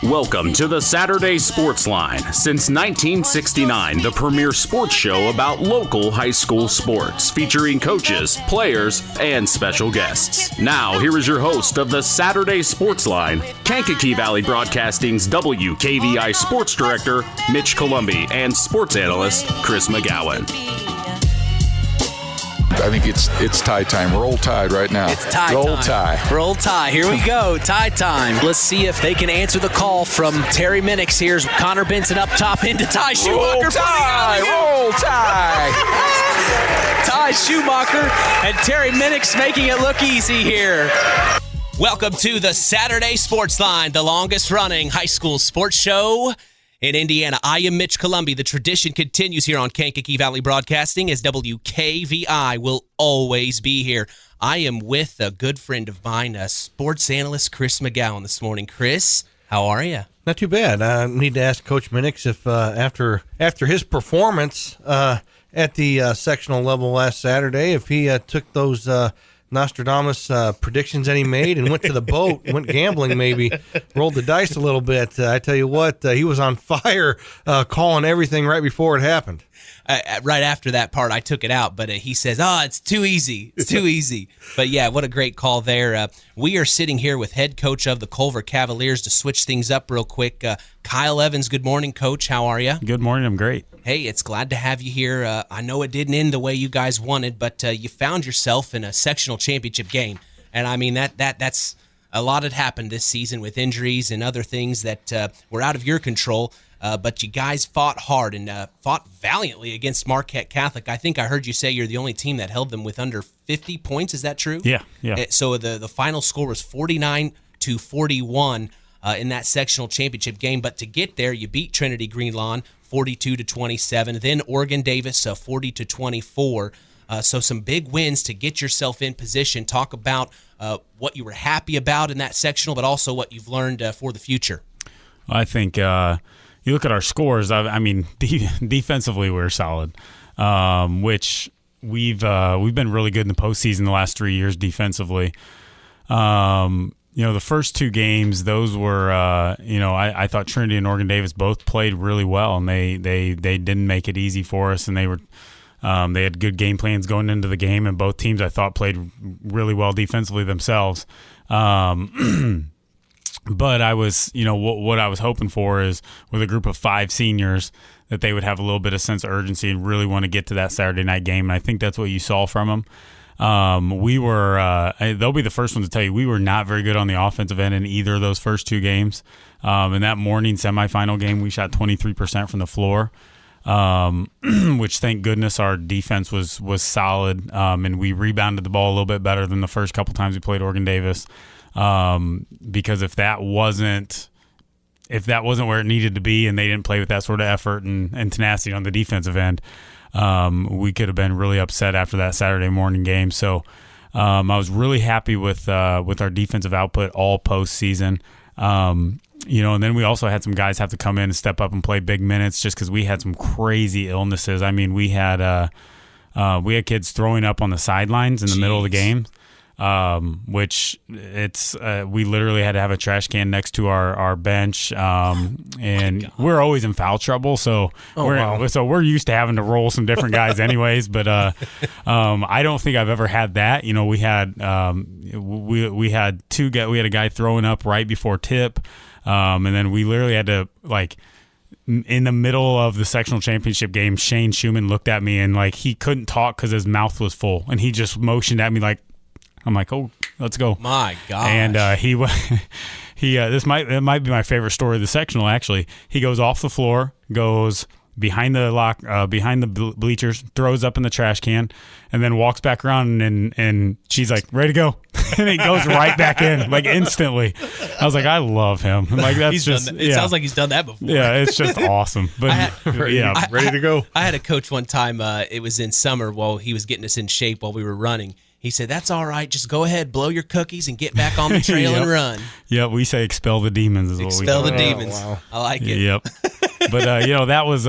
Welcome to the Saturday Sports Line. Since 1969, the premier sports show about local high school sports, featuring coaches, players, and special guests. Now, here is your host of the Saturday Sports Line, Kankakee Valley Broadcasting's WKVI Sports Director, Mitch Columbi, and sports analyst, Chris McGowan. I think it's tie time. Roll Tide right now. It's tie Roll time. Tie. Roll Tie. Here we go. Tie time. Let's see if they can answer the call from Terry Minix. Here's Connor Benson up top into Ty Schumacher. Roll Tie. Roll Tie. Ty Schumacher and Terry Minix making it look easy here. Welcome to the Saturday Sports Line, the longest running high school sports show in Indiana. I am Mitch Columbi. The tradition continues here on Kankakee Valley Broadcasting as WKVI will always be here. I am with a good friend of mine, sports analyst Chris McGowan this morning. Chris, how are you? Not too bad. I need to ask Coach Minix if after his performance at the sectional level last Saturday, if he took those Nostradamus predictions that he made and went to the boat, went gambling maybe, rolled the dice a little bit. I tell you what, he was on fire calling everything right before it happened. Right after that part, I took it out, but he says, it's too easy. It's too easy. But yeah, what a great call there. We are sitting here with head coach of the Culver Cavaliers to switch things up real quick. Kyle Evans, good morning, Coach. How are you? Good morning. I'm great. Hey, it's glad to have you here. I know it didn't end the way you guys wanted, but you found yourself in a sectional championship game. And I mean, that's a lot had happened this season with injuries and other things that were out of your control. But you guys fought hard and fought valiantly against Marquette Catholic. I think I heard you say you're the only team that held them with under 50 points. Is that true? Yeah. So the final score was 49-41 in that sectional championship game. But to get there, you beat Trinity Green Lawn 42-27. Then Oregon Davis 40-24. So some big wins to get yourself in position. Talk about what you were happy about in that sectional, but also what you've learned for the future. I think you look at our scores. I mean, defensively we're solid, which we've been really good in the postseason the last 3 years defensively. The first two games, those were I thought Trinity and Oregon Davis both played really well, and they didn't make it easy for us, and they had good game plans going into the game, and both teams I thought played really well defensively themselves. But I was, what I was hoping for is with a group of 5 seniors that they would have a little bit of sense of urgency and really want to get to that Saturday night game. And I think that's what you saw from them. They'll be the first ones to tell you, we were not very good on the offensive end in either of those first 2 games. In that morning semifinal game, we shot 23% from the floor, which thank goodness our defense was solid. And we rebounded the ball a little bit better than the first couple times we played Oregon Davis. Because if that wasn't where it needed to be and they didn't play with that sort of effort and tenacity on the defensive end, we could have been really upset after that Saturday morning game. So I was really happy with our defensive output all postseason. And then we also had some guys have to come in and step up and play big minutes just because we had some crazy illnesses. I mean, we had kids throwing up on the sidelines in the middle of the game. Which we literally had to have a trash can next to our bench, and we're always in foul trouble, so we're used to having to roll some different guys anyways. But I don't think I've ever had that. We had we had a guy throwing up right before tip, and then we literally had to in the middle of the sectional championship game, Shane Schumann looked at me and he couldn't talk because his mouth was full, and he just motioned at me I'm like, oh, let's go. My God. And he this might be my favorite story of the sectional, actually. He goes off the floor, goes behind the bleachers, throws up in the trash can, and then walks back around and she's like, ready to go. And he goes right back in, instantly. I was like, I love him. That's it sounds like he's done that before. Yeah, it's just awesome. But ready to go. I had a coach one time, it was in summer while he was getting us in shape while we were running. He said, that's all right. Just go ahead, blow your cookies, and get back on the trail and run. Yeah, we say expel the demons is what we do. Expel the demons. Wow. I like it. Yep. But, that was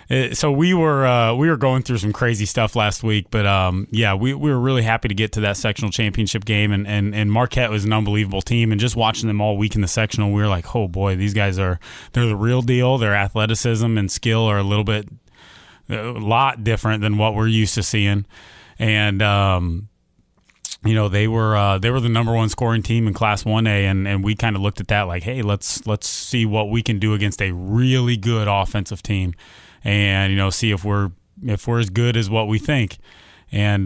So we were going through some crazy stuff last week, but we were really happy to get to that sectional championship game, and Marquette was an unbelievable team, and just watching them all week in the sectional, we were like, oh boy, these guys they're the real deal. Their athleticism and skill are a lot different than what we're used to seeing, and they were the number one scoring team in Class 1A, and we kind of looked at that like, hey, let's see what we can do against a really good offensive team. And see if we're as good as what we think, and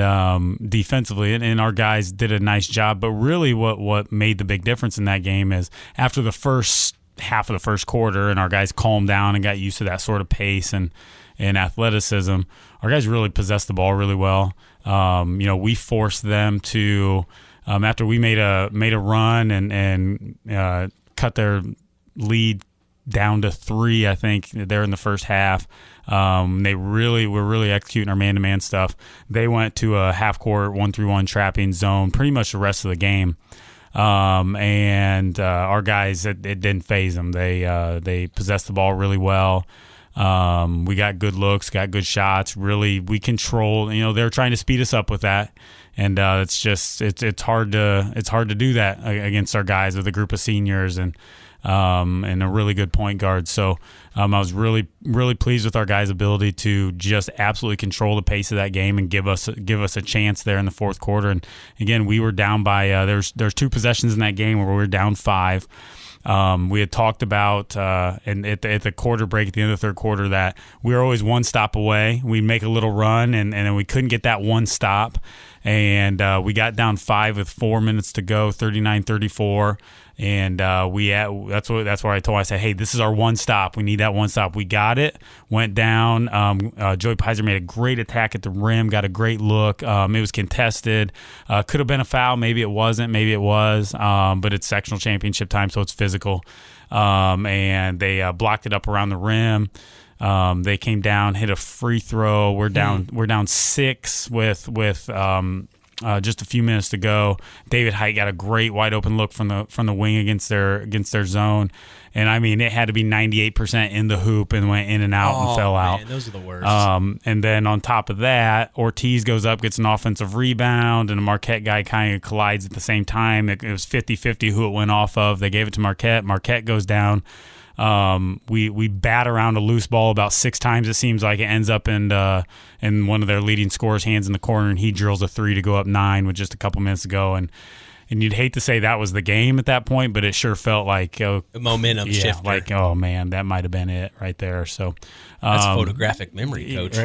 defensively, and our guys did a nice job. But really, what made the big difference in that game is after the first half of the first quarter, and our guys calmed down and got used to that sort of pace and athleticism. Our guys really possessed the ball really well. We forced them to after we made a run and cut their lead down to 3, I think, there in the first half. They were really executing our man-to-man stuff. They went to a half-court 1-3-1 trapping zone pretty much the rest of the game. Our guys, it didn't faze them. They possessed the ball really well. We got good looks, got good shots. Really, we controlled. They're trying to speed us up with that, and it's hard to do that against our guys with a group of seniors and a really good point guard. So I was really, really pleased with our guys' ability to just absolutely control the pace of that game and give us a chance there in the fourth quarter. And again, we were down by there's 2 possessions in that game where we were down 5. We had talked about and at the quarter break at the end of the third quarter that we were always one stop away. We'd make a little run, and then we couldn't get that one stop. And we got down 5 with 4 minutes to go, 39-34. And that's where I said, hey, this is our one stop. We need that one stop. We got it. Went down. Joey Pizer made a great attack at the rim. Got a great look. It was contested. Could have been a foul. Maybe it wasn't. Maybe it was. But it's sectional championship time, so it's physical. And they blocked it up around the rim. They came down, hit a free throw. We're down 6 with just a few minutes to go. David Height got a great wide open look from the wing against their zone, and I mean it had to be 98% in the hoop and went in and out and fell out. Those are the worst. And then on top of that, Ortiz goes up, gets an offensive rebound, and a Marquette guy kind of collides at the same time. It was 50-50 who it went off of. They gave it to Marquette. Marquette goes down. We bat around a loose ball about 6 times. It seems like it ends up in one of their leading scorers' hands in the corner, and he drills a 3 to go up 9 with just a couple minutes to go. And you'd hate to say that was the game at that point, but it sure felt like a momentum shifter. Like, oh man, that might have been it right there. So that's photographic memory, Coach.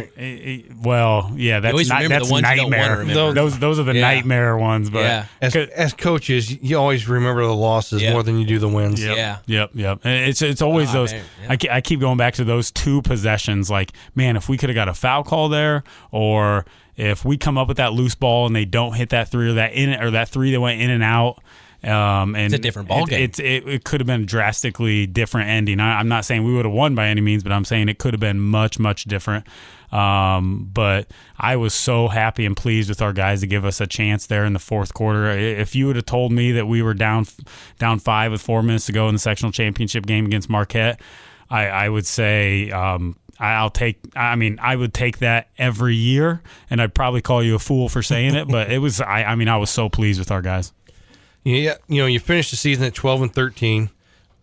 Well, yeah, that's nightmare. Those are the nightmare ones. But as coaches, you always remember the losses more than you do the wins. Yep. And it's always those. Man, I keep going back to those 2 possessions. Like, man, if we could have got a foul call there, or if we come up with that loose ball and they don't hit that 3 or that 3 that went in and out, and it's a different ball game. It could have been a drastically different ending. I'm not saying we would have won by any means, but I'm saying it could have been much, much different. But I was so happy and pleased with our guys to give us a chance there in the fourth quarter. If you would have told me that we were down 5 with 4 minutes to go in the sectional championship game against Marquette, I would say I would take that every year, and I'd probably call you a fool for saying it, but it was. I was so pleased with our guys. Yeah, you finished the season at 12-13.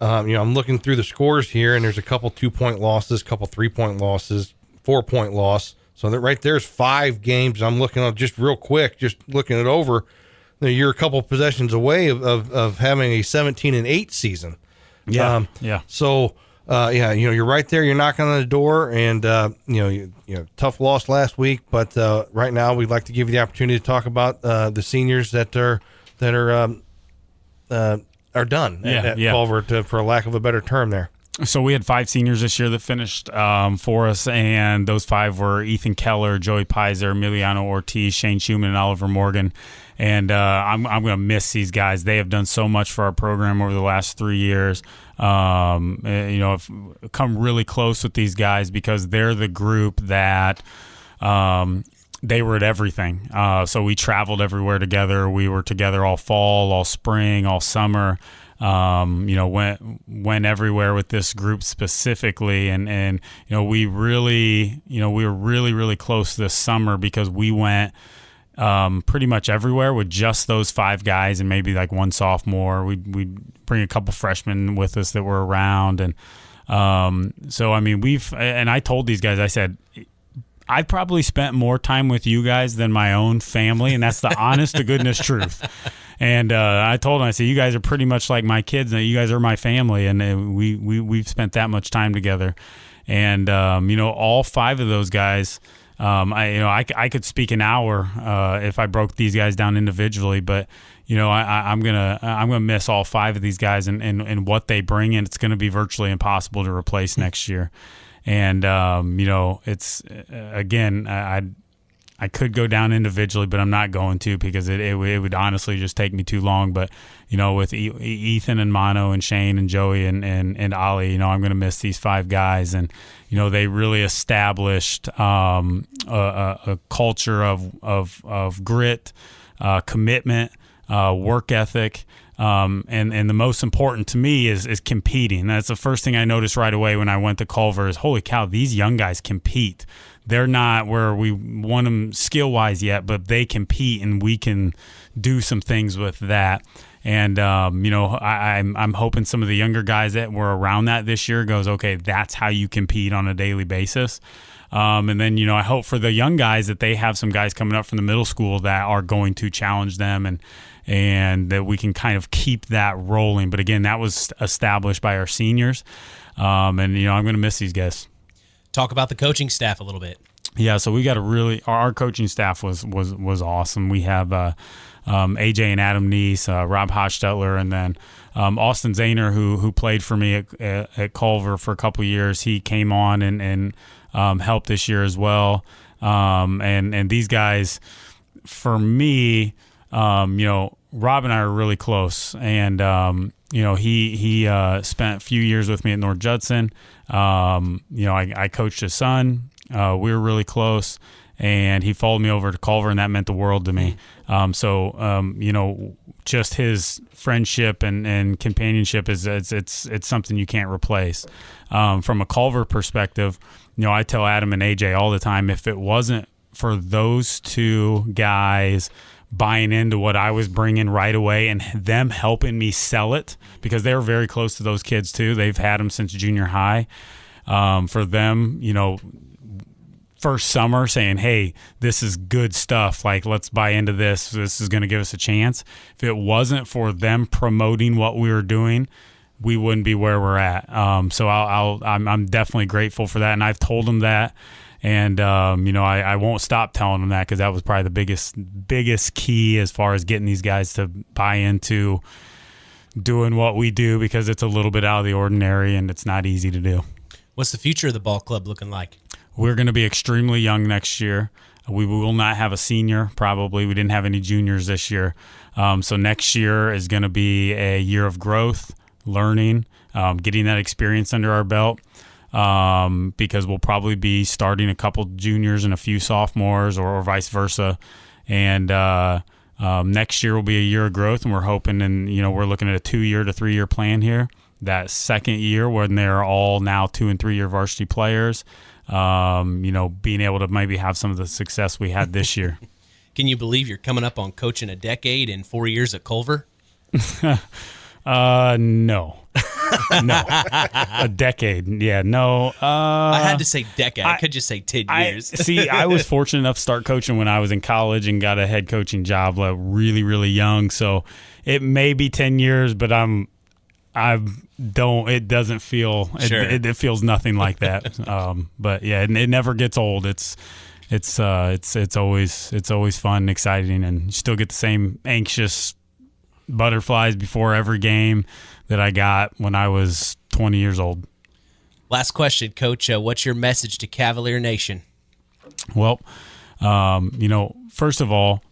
I'm looking through the scores here, and there's a couple 2-point losses, couple 3-point losses, 4-point loss. So that right there's 5 games. I'm looking at just real quick, just looking it over. You're a couple possessions away of having a 17-8 season. Yeah. So. You're right there. You're knocking on the door, and tough loss last week, but right now we'd like to give you the opportunity to talk about the seniors that are done at Culver, for lack of a better term there. So we had 5 seniors this year that finished for us, and those 5 were Ethan Keller, Joey Pizer, Emiliano Ortiz, Shane Schumann, and Oliver Morgan. And I'm going to miss these guys. They have done so much for our program over the last 3 years. I've come really close with these guys because they're the group that they were at everything. So we traveled everywhere together. We were together all fall, all spring, all summer. went everywhere with this group specifically, and we were really close this summer because we went pretty much everywhere with just those 5 guys and maybe like one sophomore. We'd bring a couple freshmen with us that were around, and so I mean I told these guys, I said, I probably spent more time with you guys than my own family, and that's the honest to goodness truth. And I told them, I said, you guys are pretty much like my kids, and you guys are my family, and we've spent that much time together. And all 5 of those guys, I could speak an hour if I broke these guys down individually, but I'm gonna miss all 5 of these guys and what they bring, and it's gonna be virtually impossible to replace next year. And it's again, I could go down individually, but I'm not going to, because it would honestly just take me too long. But with Ethan and Mono and Shane and Joey and Ollie, I'm going to miss these 5 guys, and they really established a culture of grit, commitment, work ethic. And the most important to me is competing. That's the first thing I noticed right away when I went to Culver is, holy cow, these young guys compete. They're not where we want them skill-wise yet, but they compete, and we can do some things with that. And, I'm hoping some of the younger guys that were around that this year goes, okay, that's how you compete on a daily basis. And then, I hope for the young guys that they have some guys coming up from the middle school that are going to challenge them, and that we can kind of keep that rolling. But again, that was established by our seniors. And I'm going to miss these guys. Talk about the coaching staff a little bit. Yeah, so we got our coaching staff was awesome. We have AJ and Adam Neese, Rob Hochstetler, and then Austin Zahner, who played for me at Culver for a couple years. He came on and helped this year as well. And these guys, for me, Rob and I are really close, and he spent a few years with me at North Judson. I coached his son. We were really close, and he followed me over to Culver, and that meant the world to me. Just his friendship and companionship it's something you can't replace. From a Culver perspective, I tell Adam and AJ all the time, if it wasn't for those 2 guys buying into what I was bringing right away and them helping me sell it, because they were very close to those kids too. They've had them since junior high. For them, first summer saying, hey, this is good stuff. Like, let's buy into this. This is going to give us a chance. If it wasn't for them promoting what we were doing, we wouldn't be where we're at. So I'm definitely grateful for that. And I've told them that. And, I won't stop telling them that, because that was probably the biggest key as far as getting these guys to buy into doing what we do, because it's a little bit out of the ordinary and it's not easy to do. What's the future of the ball club looking like? We're going to be extremely young next year. We will not have a senior, probably. We didn't have any juniors this year. So next year is going to be a year of growth, learning, getting that experience under our belt. Because we'll probably be starting a couple juniors and a few sophomores, or vice versa. And next year will be a year of growth, and we're hoping, and we're looking at a 2-year to 3-year plan here. That second year, when they're all now 2- and 3-year varsity players, being able to maybe have some of the success we had this year. Can you believe you're coming up on coaching a decade in 4 years at Culver? No. No. A decade. Yeah, no. I had to say decade. I could just say 10 years. See, I was fortunate enough to start coaching when I was in college and got a head coaching job really, really young. So it may be 10 years, but it doesn't feel, sure. it feels nothing like that. But yeah, it never gets old. It's always fun and exciting, and you still get the same anxious butterflies before every game that I got when I was 20 years old. Last question, Coach. What's your message to Cavalier Nation? Well, first of all,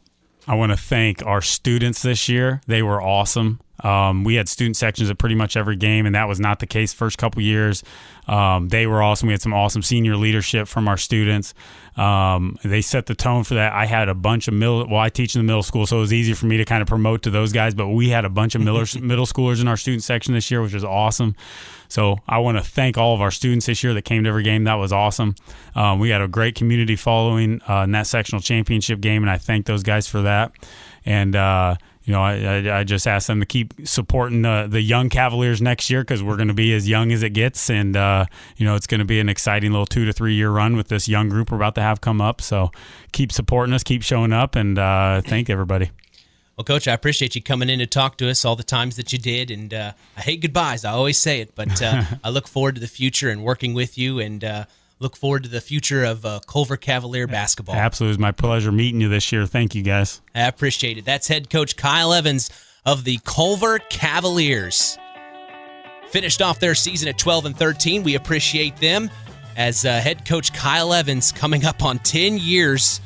I want to thank our students this year. They were awesome. We had student sections at pretty much every game, and that was not the case first couple years. They were awesome. We had some awesome senior leadership from our students. They set the tone for that. I had a bunch of I teach in the middle school, so it was easier for me to kind of promote to those guys, but we had a bunch of middle schoolers in our student section this year, which was awesome. So I want to thank all of our students this year that came to every game. That was awesome. We had a great community following in that sectional championship game, and I thank those guys for that. And I just asked them to keep supporting the young Cavaliers next year, because we're going to be as young as it gets, and it's going to be an exciting little 2 to 3 year run with this young group we're about to have come up. So keep supporting us, keep showing up, and thank everybody. Well, Coach, I appreciate you coming in to talk to us all the times that you did, and I hate goodbyes. I always say it, but I look forward to the future and working with you, and look forward to the future of Culver Cavalier basketball. Absolutely. It was my pleasure meeting you this year. Thank you, guys. I appreciate it. That's head coach Kyle Evans of the Culver Cavaliers. Finished off their season at 12-13. We appreciate them as head coach Kyle Evans coming up on 10 years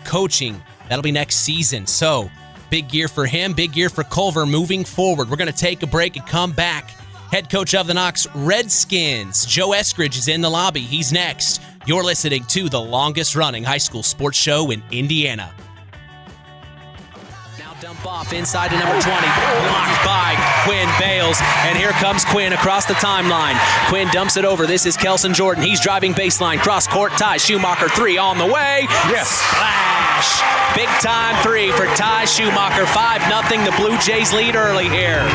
coaching. That'll be next season. So big year for him, big year for Culver moving forward. We're going to take a break and come back. Head coach of the Knox Redskins, Joe Eskridge, is in the lobby. He's next. You're listening to the longest-running high school sports show in Indiana. Now dump off inside to number 20. Blocked by Quinn Bales. And here comes Quinn across the timeline. Quinn dumps it over. This is Kelson Jordan. He's driving baseline. Cross-court. Ty Schumacher, 3 on the way. Yes. Splash. Big-time 3 for Ty Schumacher. 5-0. The Blue Jays lead early here.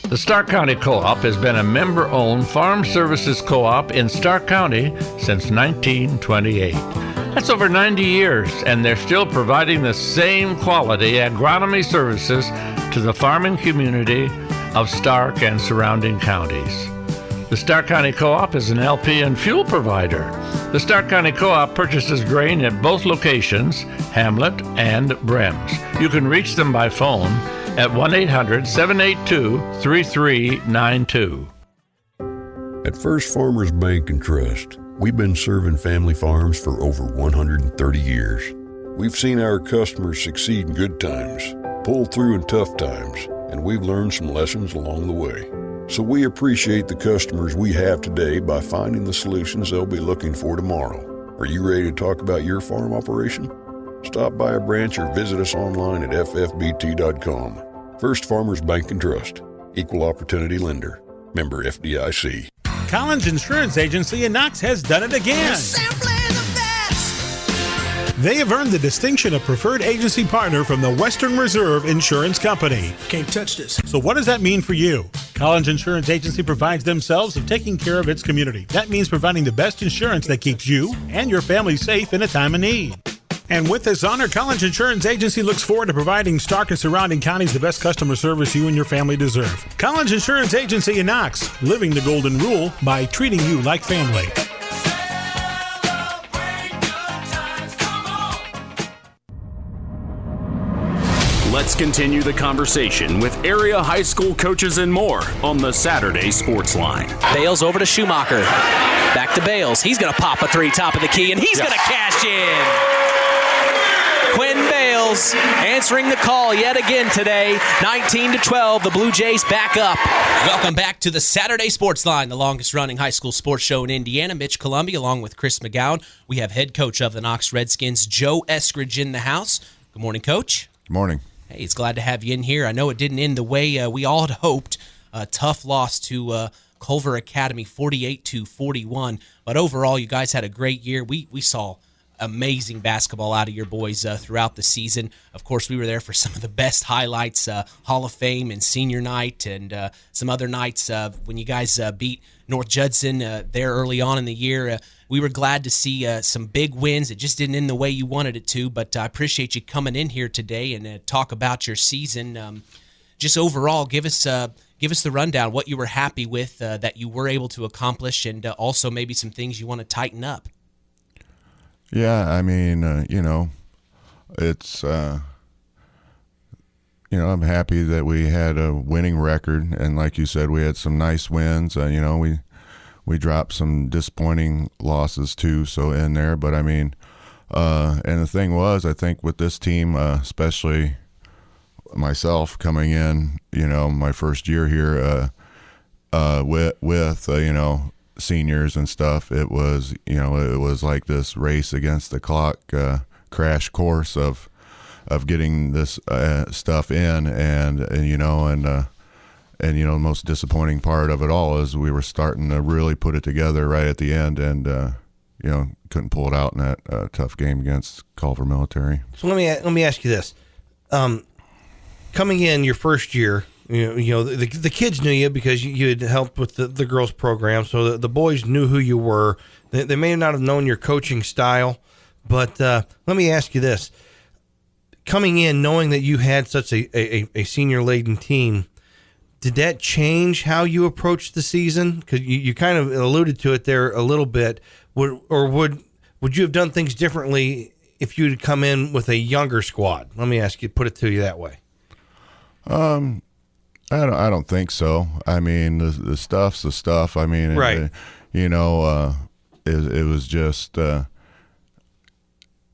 The Stark County Co-op has been a member-owned farm services co-op in Stark County since 1928. That's over 90 years, and they're still providing the same quality agronomy services to the farming community of Stark and surrounding counties. The Stark County Co-op is an LP and fuel provider. The Stark County Co-op purchases grain at both locations, Hamlet and Brems. You can reach them by phone at 1-800-782-3392. At First Farmers Bank and Trust, we've been serving family farms for over 130 years. We've seen our customers succeed in good times, pull through in tough times, and we've learned some lessons along the way. So we appreciate the customers we have today by finding the solutions they'll be looking for tomorrow. Are you ready to talk about your farm operation? Stop by a branch or visit us online at ffbt.com. First Farmers Bank and Trust. Equal Opportunity Lender. Member FDIC. Collins Insurance Agency in Knox has done it again. They have earned the distinction of preferred agency partner from the Western Reserve Insurance Company. Can't touch this. So what does that mean for you? Collins Insurance Agency provides themselves of taking care of its community. That means providing the best insurance that keeps you and your family safe in a time of need. And with this honor, Collins Insurance Agency looks forward to providing Stark and surrounding counties the best customer service you and your family deserve. Collins Insurance Agency in Knox, living the golden rule by treating you like family. Let's continue the conversation with area high school coaches and more on the Saturday Sports Line. Bales over to Schumacher. Back to Bales. He's going to pop a 3 top of the key, and he's going to cash in. Quinn Bales answering the call yet again today. 19-12, the Blue Jays back up. Welcome back to the Saturday Sports Line, the longest-running high school sports show in Indiana. Mitch Columbia along with Chris McGowan. We have head coach of the Knox Redskins, Joe Eskridge, in the house. Good morning, Coach. Good morning. Hey, it's glad to have you in here. I know it didn't end the way we all had hoped. A tough loss to Culver Academy, 48-41. But overall, you guys had a great year. We saw amazing basketball out of your boys throughout the season. Of course, we were there for some of the best highlights, Hall of Fame and senior night, and some other nights when you guys beat North Judson there early on in the year. We were glad to see some big wins. It just didn't end the way you wanted it to, but I appreciate you coming in here today and talk about your season. Just overall, give us the rundown, what you were happy with that you were able to accomplish, and also maybe some things you want to tighten up. Yeah, I mean, it's, I'm happy that we had a winning record. And like you said, we had some nice wins. We dropped some disappointing losses too, so in there. But, I mean, And the thing was, I think with this team, especially myself coming in, my first year here with seniors and stuff, it was like this race against the clock, crash course of getting this stuff in, and the most disappointing part of it all is we were starting to really put it together right at the end, and couldn't pull it out in that tough game against Culver Military. So let me ask you this: coming in your first year, the kids knew you because you had helped with the girls program, so the boys knew who you were. They may not have known your coaching style, but let me ask you this: coming in, knowing that you had such a senior-laden team, did that change how you approached the season? Because you kind of alluded to it there a little bit. Would you have done things differently if you'd come in with a younger squad? Let me put it to you that way. I don't think so. I mean, the stuff's the stuff. I mean, right. It was just.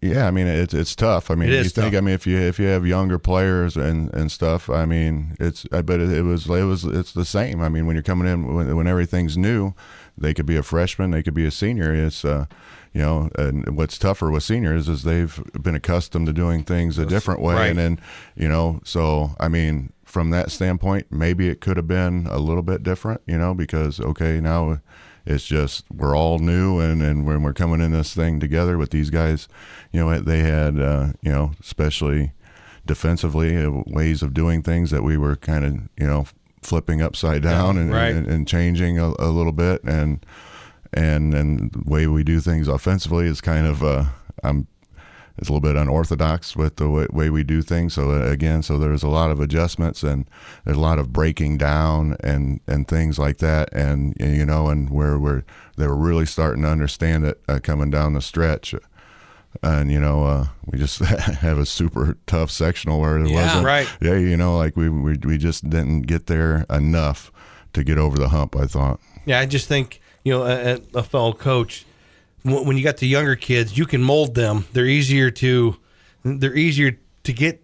Yeah, I mean it's tough. I mean, you think tough. I mean if you have younger players and stuff, I mean it's the same. I mean, when you're coming in when everything's new, they could be a freshman, they could be a senior. It's and what's tougher with seniors is they've been accustomed to doing things a different way, right. And then so I mean from that standpoint, maybe it could have been a little bit different, because now. It's just we're all new, and when we're coming in this thing together with these guys, they had especially defensively ways of doing things that we were kind of flipping upside down and changing a little bit, and the way we do things offensively is kind of it's a little bit unorthodox with the way we do things. So there's a lot of adjustments, and there's a lot of breaking down and things like that. And and where they were really starting to understand it coming down the stretch. And we just have a super tough sectional where it wasn't right. Yeah, like we just didn't get there enough to get over the hump, I thought. Yeah, I just think a fellow coach, when you got the younger kids, you can mold them. They're easier to get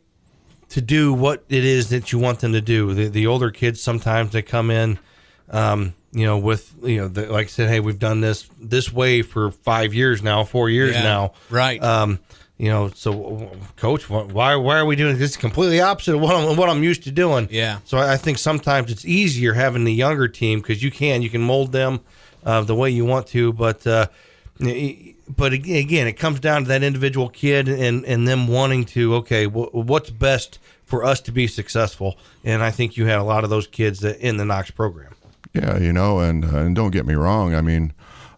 to do what it is that you want them to do. The older kids, sometimes they come in, with like I said, hey, we've done this way for 5 years now, 4 years now, right? So coach, why are we doing this? Completely opposite of what I'm used to doing. Yeah. So I think sometimes it's easier having the younger team because you can mold them the way you want to, but again, it comes down to that individual kid and them wanting to, what's best for us to be successful. And I think you had a lot of those kids in the Knox program. Yeah, and don't get me wrong. I mean,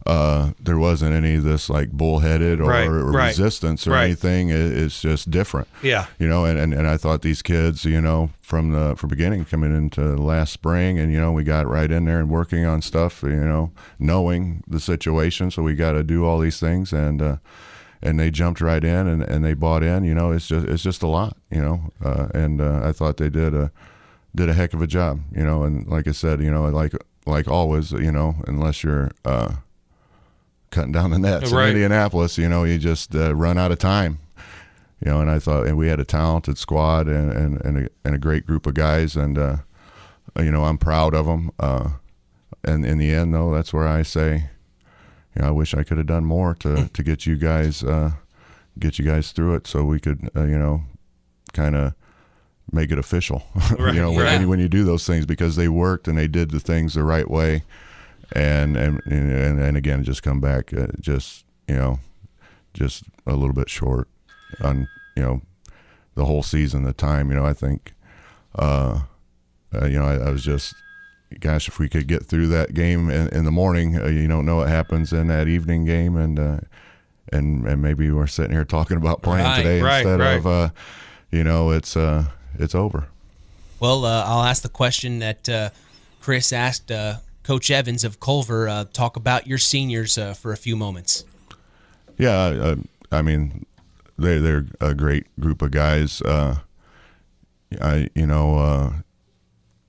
there wasn't any of this like bullheaded or resistance or anything. It's just different. Yeah. And I thought these kids, from the beginning coming into last spring, and we got right in there and working on stuff, knowing the situation. So we got to do all these things, and they jumped right in and they bought in. It's just a lot. And I thought they did a heck of a job. And like I said, like always, unless you're cutting down the nets in Indianapolis, you just run out of time. And I thought, and we had a talented squad and a great group of guys, and I'm proud of them. And in the end, though, that's where I say, I wish I could have done more to get you guys through it, so we could kind of make it official. When you do those things, because they worked and they did the things the right way. And again, just come back, just a little bit short on, the whole season, the time, I think, I was just, gosh, if we could get through that game in the morning, you don't know what happens in that evening game. And maybe we're sitting here talking about playing today instead of, it's over. Well, I'll ask the question that Chris asked Coach Evans of Culver. Talk about your seniors for a few moments. Yeah, I mean, they're a great group of guys.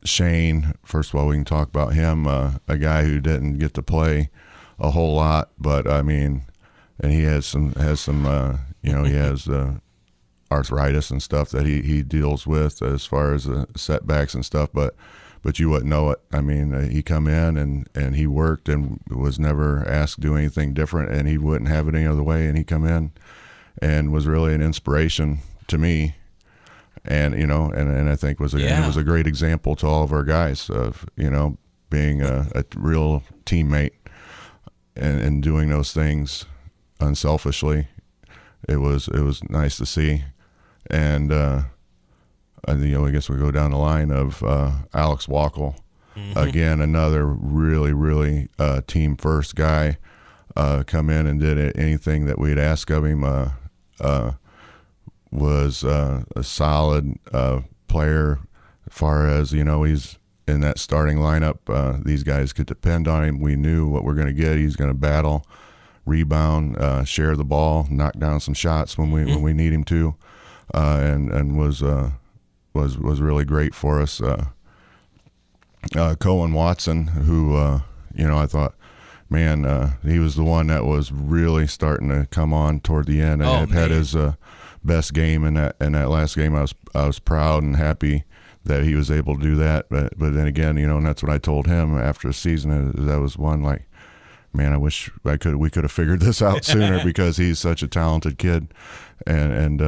Shane, first of all, we can talk about him, a guy who didn't get to play a whole lot, but I mean, and he has some you know, he has arthritis and stuff that he deals with as far as setbacks and stuff, but you wouldn't know it. I mean, he come in and he worked and was never asked to do anything different, and he wouldn't have it any other way, and he come in and was really an inspiration to me. And, you know, and I think it was a great example to all of our guys of, you know, being a real teammate and doing those things unselfishly. It was nice to see. And, you know, I guess we go down the line of Alex Wackel. Again, another really, really team first guy, come in and did anything that we'd ask of him. Was a solid player as far as, you know, he's in that starting lineup. These guys could depend on him. We knew what we're going to get. He's going to battle, rebound, share the ball, knock down some shots when we need him to, and was really great for us. Cohen Watson, who you know, I thought, man, he was the one that was really starting to come on toward the end. And had his best game in that last game. I was proud and happy that he was able to do that. But then again, you know, and that's what I told him after the season. That was one, like, man, I wish we could have figured this out sooner because he's such a talented kid, and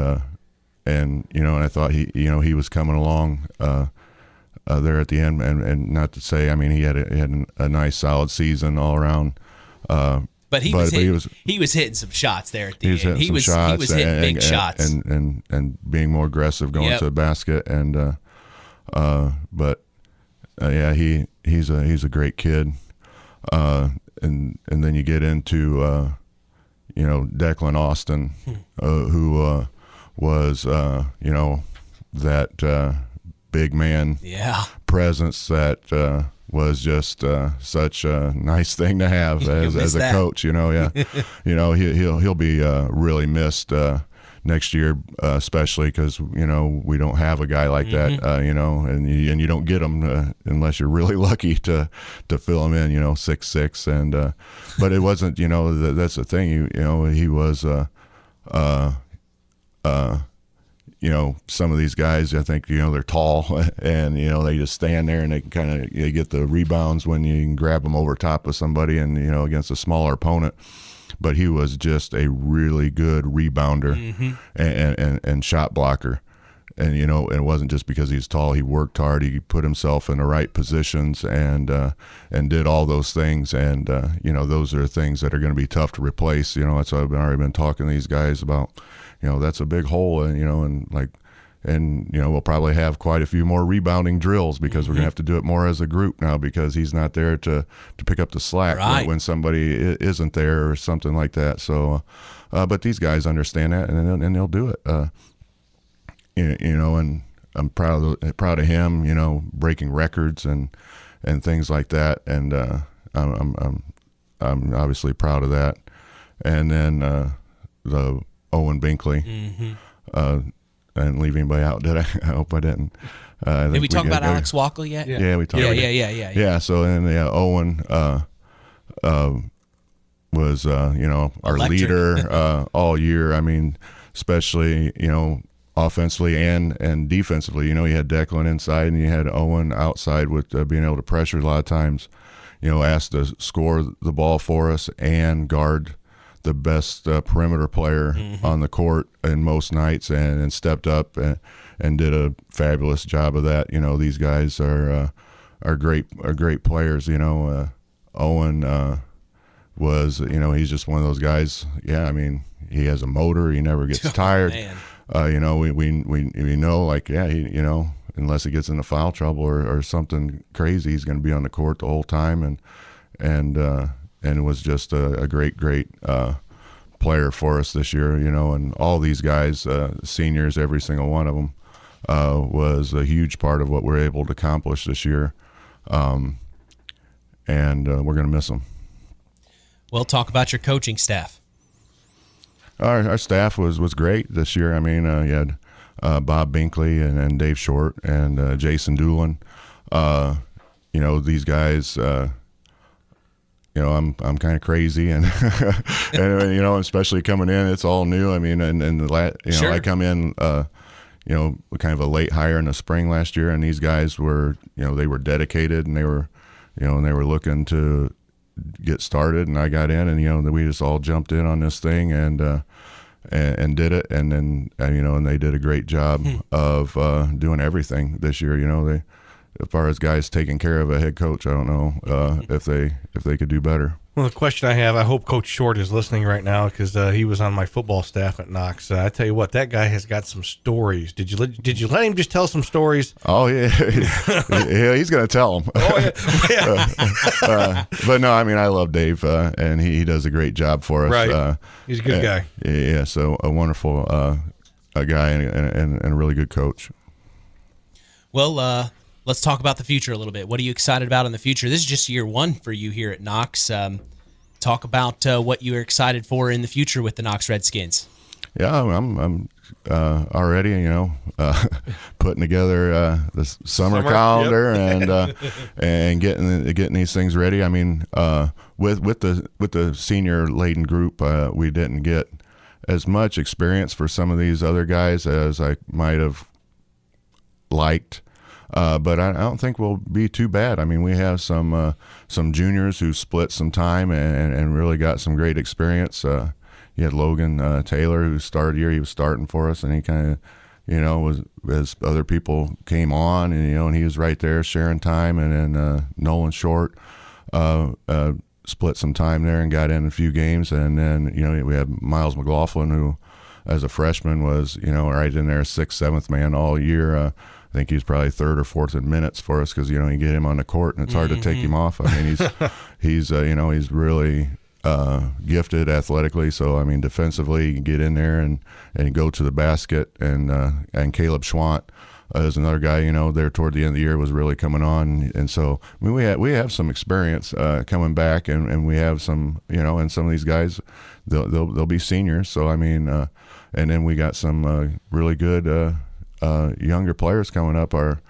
you know, and I thought he was coming along there at the end, and not to say, I mean, he had a nice solid season all around. But he was hitting some shots there at the end. He was hitting big shots and being more aggressive going to the basket, and yeah, he's a great kid. And then you get into you know, Declan Austin, who was you know, that big man presence that was just such a nice thing to have as a coach. You know, you know, he'll be really missed next year, especially because, you know, we don't have a guy like that. You know, and you don't get him unless you're really lucky to fill him in. You know, 6'6", and but it wasn't. You know, that's the thing. You know, he was. You know, some of these guys, I think, you know, they're tall and, you know, they just stand there and they can kind of get the rebounds when you can grab them over top of somebody and, you know, against a smaller opponent. But he was just a really good rebounder and shot blocker. And, you know, it wasn't just because he's tall. He worked hard. He put himself in the right positions and did all those things. And, you know, those are things that are going to be tough to replace. You know, that's what I've already been talking to these guys about. You know, that's a big hole, and, you know, and you know, we'll probably have quite a few more rebounding drills because we're going to have to do it more as a group now because he's not there to pick up the slack when somebody isn't there or something like that. So, but these guys understand that, and they'll do it. You know, and I'm proud of him. You know, breaking records and things like that, and I'm obviously proud of that. And then the Owen Binkley, and leave anybody out, did I? I hope I didn't. Did we talk about Alex Wackel yet? Yeah, we talked about it. Yeah, so then Owen was, you know, our leader all year. I mean, especially, you know, offensively and defensively. You know, you had Declan inside and you had Owen outside with being able to pressure a lot of times, you know, asked to score the ball for us and guard the best perimeter player on the court in most nights, and stepped up and did a fabulous job of that. You know, these guys are great players. You know, Owen was, you know, he's just one of those guys. Yeah, I mean, he has a motor. He never gets tired. You know, we know, like, yeah, he, you know, unless he gets into foul trouble or something crazy, he's going to be on the court the whole time, and it was just a great player for us this year, you know, and all these guys, seniors, every single one of them, was a huge part of what we're able to accomplish this year, and we're going to miss them. Well, talk about your coaching staff. Our staff was great this year. I mean, you had Bob Binkley and Dave Short and Jason Doolin. You know, these guys I'm kind of crazy, and and especially coming in, it's all new. I mean, Sure. I come in, kind of a late hire in the spring last year, and these guys were, they were dedicated, and they were, and they were looking to get started, and I got in, and we just all jumped in on this thing and did it, and then and they did a great job of doing everything this year. They, as far as guys taking care of a head coach, I don't know if they could do better. Well, the question I have, I hope Coach Short is listening right now because he was on my football staff at Knox. I tell you what, that guy has got some stories. Did you let him just tell some stories? Oh yeah, yeah, he's gonna tell them. Oh yeah. But no, I mean, I love Dave, and he does a great job for us. Right, he's a good guy. Yeah, so a wonderful a guy and a really good coach. Well, let's talk about the future a little bit. What are you excited about in the future? This is just year one for you here at Knox. Talk about what you're excited for in the future with the Knox Redskins. Yeah, I'm already, putting together the summer calendar, yep. and getting these things ready. I mean, with the senior laden group, we didn't get as much experience for some of these other guys as I might have liked. But I don't think we'll be too bad. I mean, we have some juniors who split some time and really got some great experience. You had Logan Taylor, who started here. He was starting for us, and he kind of, was, as other people came on, and he was right there sharing time. And then Nolan Short split some time there and got in a few games. And then we had Miles McLaughlin, who, as a freshman, was right in there, 6th, 7th man all year. I think he's probably 3rd or 4th in minutes for us because you get him on the court and it's hard to take him off. I mean, he's really gifted athletically. So I mean, defensively, you can get in there and go to the basket. And Caleb Schwant is another guy. There toward the end of the year was really coming on. And so I mean, we have some experience coming back, and we have some and some of these guys they'll be seniors. So I mean, and then we got some really good. Younger players coming up. Our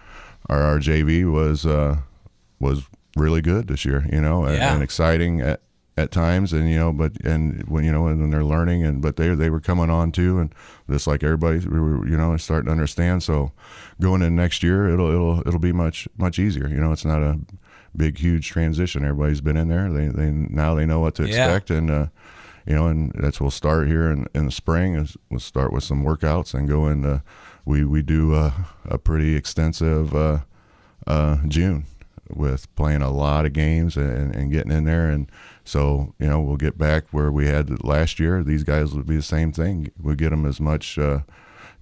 JV was really good this year, and exciting at times, and when they're learning, but they were coming on too, and just like everybody, we were starting to understand. So going in next year, it'll be much easier. It's not a big huge transition. Everybody's been in there. They know what to expect, and and that's we'll start here in the spring. We'll start with some workouts and go into. We do a pretty extensive June with playing a lot of games and getting in there, and so we'll get back where we had last year. These guys will be the same thing. We'll get them as much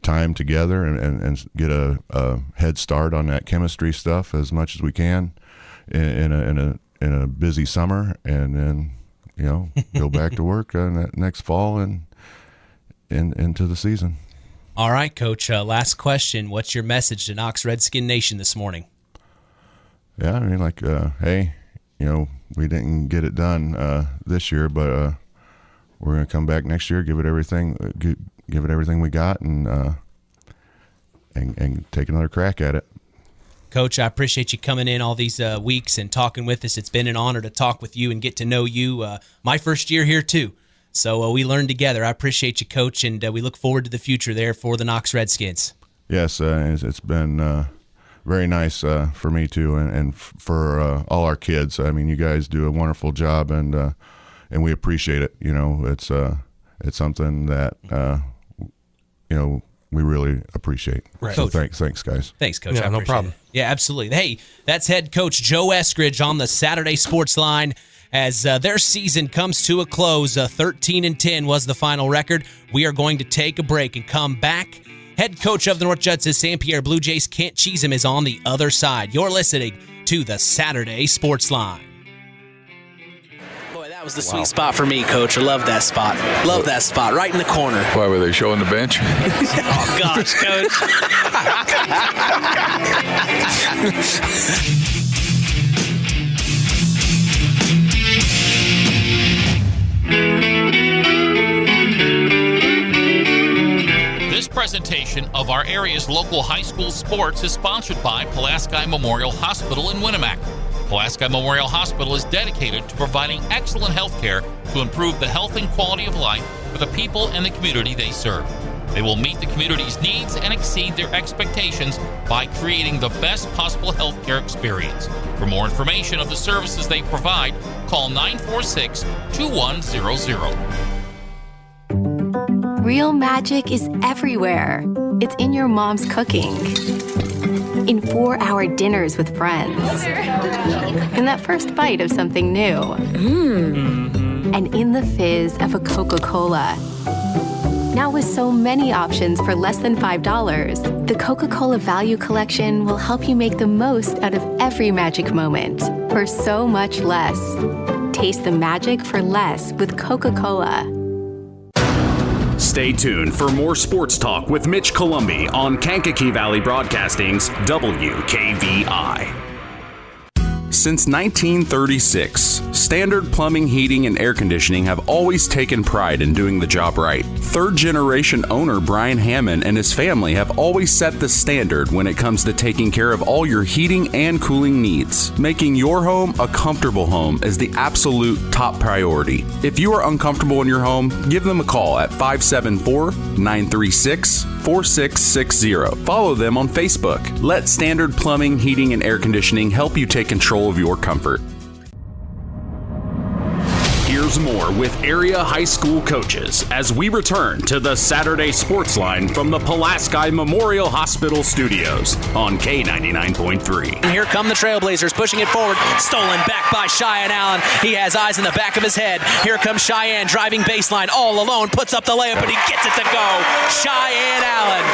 time together and get a head start on that chemistry stuff as much as we can in a busy summer, and then go back to work next fall and into the season. All right, Coach, last question. What's your message to Knox Redskin Nation this morning? Yeah, I mean, hey, we didn't get it done this year, but we're going to come back next year, give it everything we got, and take another crack at it. Coach, I appreciate you coming in all these weeks and talking with us. It's been an honor to talk with you and get to know you. My first year here, too. So we learned together. I appreciate you, Coach, and we look forward to the future there for the Knox Redskins. Yes, it's been very nice for me, too, and for all our kids. I mean, you guys do a wonderful job, and we appreciate it. It's something that, we really appreciate. Right. So Coach. thanks, guys. Thanks, Coach. Yeah, I appreciate no problem. it. Yeah, absolutely. Hey, that's head coach Joe Eskridge on the Saturday Sports Line. As their season comes to a close, 13-10 was the final record. We are going to take a break and come back. Head coach of the North Judson-San Pierre Blue Jays, Kent Chezem, is on the other side. You're listening to the Saturday Sports Line. Boy, that was the sweet spot for me, Coach. I love that spot. Love that spot, right in the corner. Why were they showing the bench? Oh, gosh, Coach. This presentation of our area's local high school sports is sponsored by Pulaski Memorial Hospital in Winamac. Pulaski Memorial Hospital is dedicated to providing excellent health care to improve the health and quality of life for the people and the community they serve. They will meet the community's needs and exceed their expectations by creating the best possible health care experience. For more information of the services they provide, call 946-2100. Real magic is everywhere. It's in your mom's cooking, in 4-hour dinners with friends, in that first bite of something new, and in the fizz of a Coca-Cola. Now with so many options for less than $5, the Coca-Cola Value Collection will help you make the most out of every magic moment for so much less. Taste the magic for less with Coca-Cola. Stay tuned for more sports talk with Mitch Columbi on Kankakee Valley Broadcasting's WKVI. Since 1936, Standard Plumbing, Heating, and Air Conditioning have always taken pride in doing the job right. Third-generation owner Brian Hammond and his family have always set the standard when it comes to taking care of all your heating and cooling needs. Making your home a comfortable home is the absolute top priority. If you are uncomfortable in your home, give them a call at 574-936-4660. Follow them on Facebook. Let Standard Plumbing, Heating, and Air Conditioning help you take control of your comfort. Here's more with area high school coaches as we return to the Saturday Sports Line from the Pulaski Memorial Hospital Studios on K99.3. And here come the Trailblazers pushing it forward. Stolen back by Cheyenne Allen. He has eyes in the back of his head. Here comes Cheyenne driving baseline all alone. Puts up the layup and he gets it to go. Cheyenne Allen.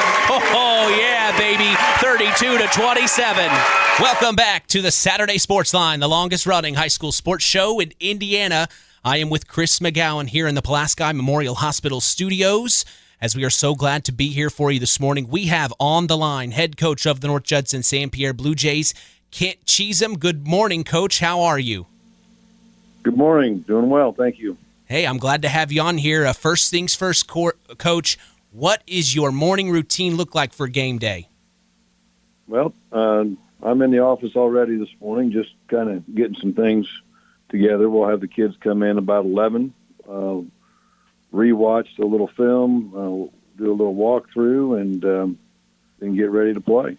Oh yeah, baby. 32-27. Welcome back to the Saturday Sports Line, the longest running high school sports show in Indiana. I am with Chris McGowan here in the Pulaski Memorial Hospital Studios. As we are so glad to be here for you this morning, we have on the line head coach of the North Judson-San Pierre Blue Jays, Kent Chezem. Good morning, Coach. How are you? Good morning. Doing well. Thank you. Hey, I'm glad to have you on here. First things first, Coach, what is your morning routine look like for game day? Well, I'm in the office already this morning, just kind of getting some things together. We'll have the kids come in about 11, rewatch a little film, do a little walkthrough, and then get ready to play.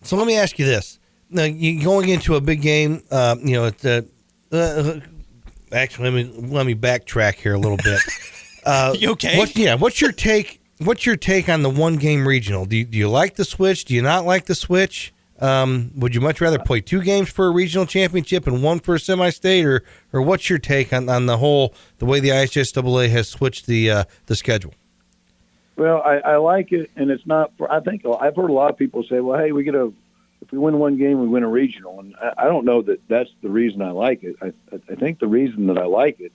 So let me ask you this: now, you going into a big game, actually, let me backtrack here a little bit. You okay? What's your take? What's your take on the one-game regional? Do you like the switch? Do you not like the switch? Would you much rather play 2 games for a regional championship and 1 for a semi-state, or what's your take on the way the IHSAA has switched the schedule? Well, I like it, and it's not. I think I've heard a lot of people say, "Well, hey, if we win one game, we win a regional," and I don't know that that's the reason I like it. I think the reason that I like it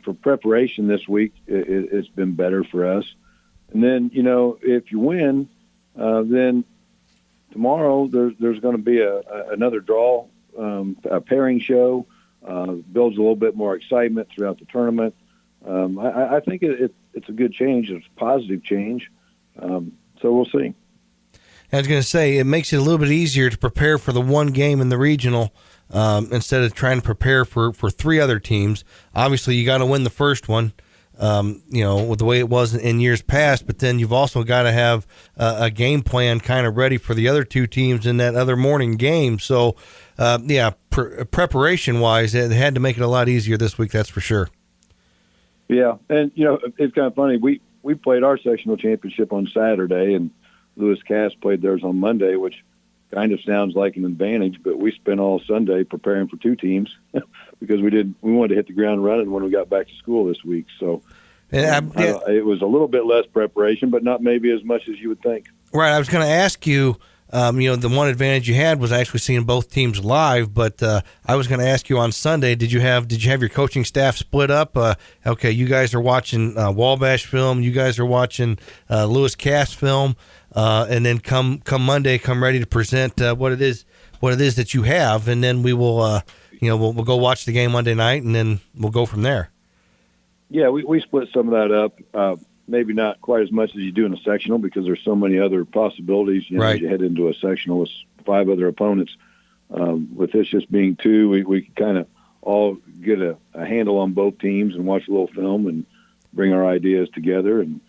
for preparation this week, it's been better for us. And then if you win, then tomorrow there's going to be another draw, a pairing show, builds a little bit more excitement throughout the tournament. I think it's a good change. It's a positive change. So we'll see. I was going to say, it makes it a little bit easier to prepare for the one game in the regional instead of trying to prepare for 3 other teams. Obviously, you got to win the first one. With the way it was in years past, but then you've also got to have a game plan kind of ready for the other 2 teams in that other morning game. So, preparation-wise, it had to make it a lot easier this week, that's for sure. Yeah, and, it's kind of funny. We played our sectional championship on Saturday, and Lewis Cass played theirs on Monday, which kind of sounds like an advantage, but we spent all Sunday preparing for 2 teams because we wanted to hit the ground running when we got back to school this week. So it was a little bit less preparation, but not maybe as much as you would think. Right. I was going to ask you, the one advantage you had was actually seeing both teams live, but I was going to ask you on Sunday, did you have your coaching staff split up? Okay, you guys are watching Wabash film, you guys are watching Lewis Cass film, and then come Monday, come ready to present what it is that you have, and then we will we'll go watch the game Monday night, and then we'll go from there. Yeah, we split some of that up. Maybe not quite as much as you do in a sectional because there's so many other possibilities. Right. As you head into a sectional with 5 other opponents. with this just being two, we can kind of all get a handle on both teams and watch a little film and bring our ideas together. And,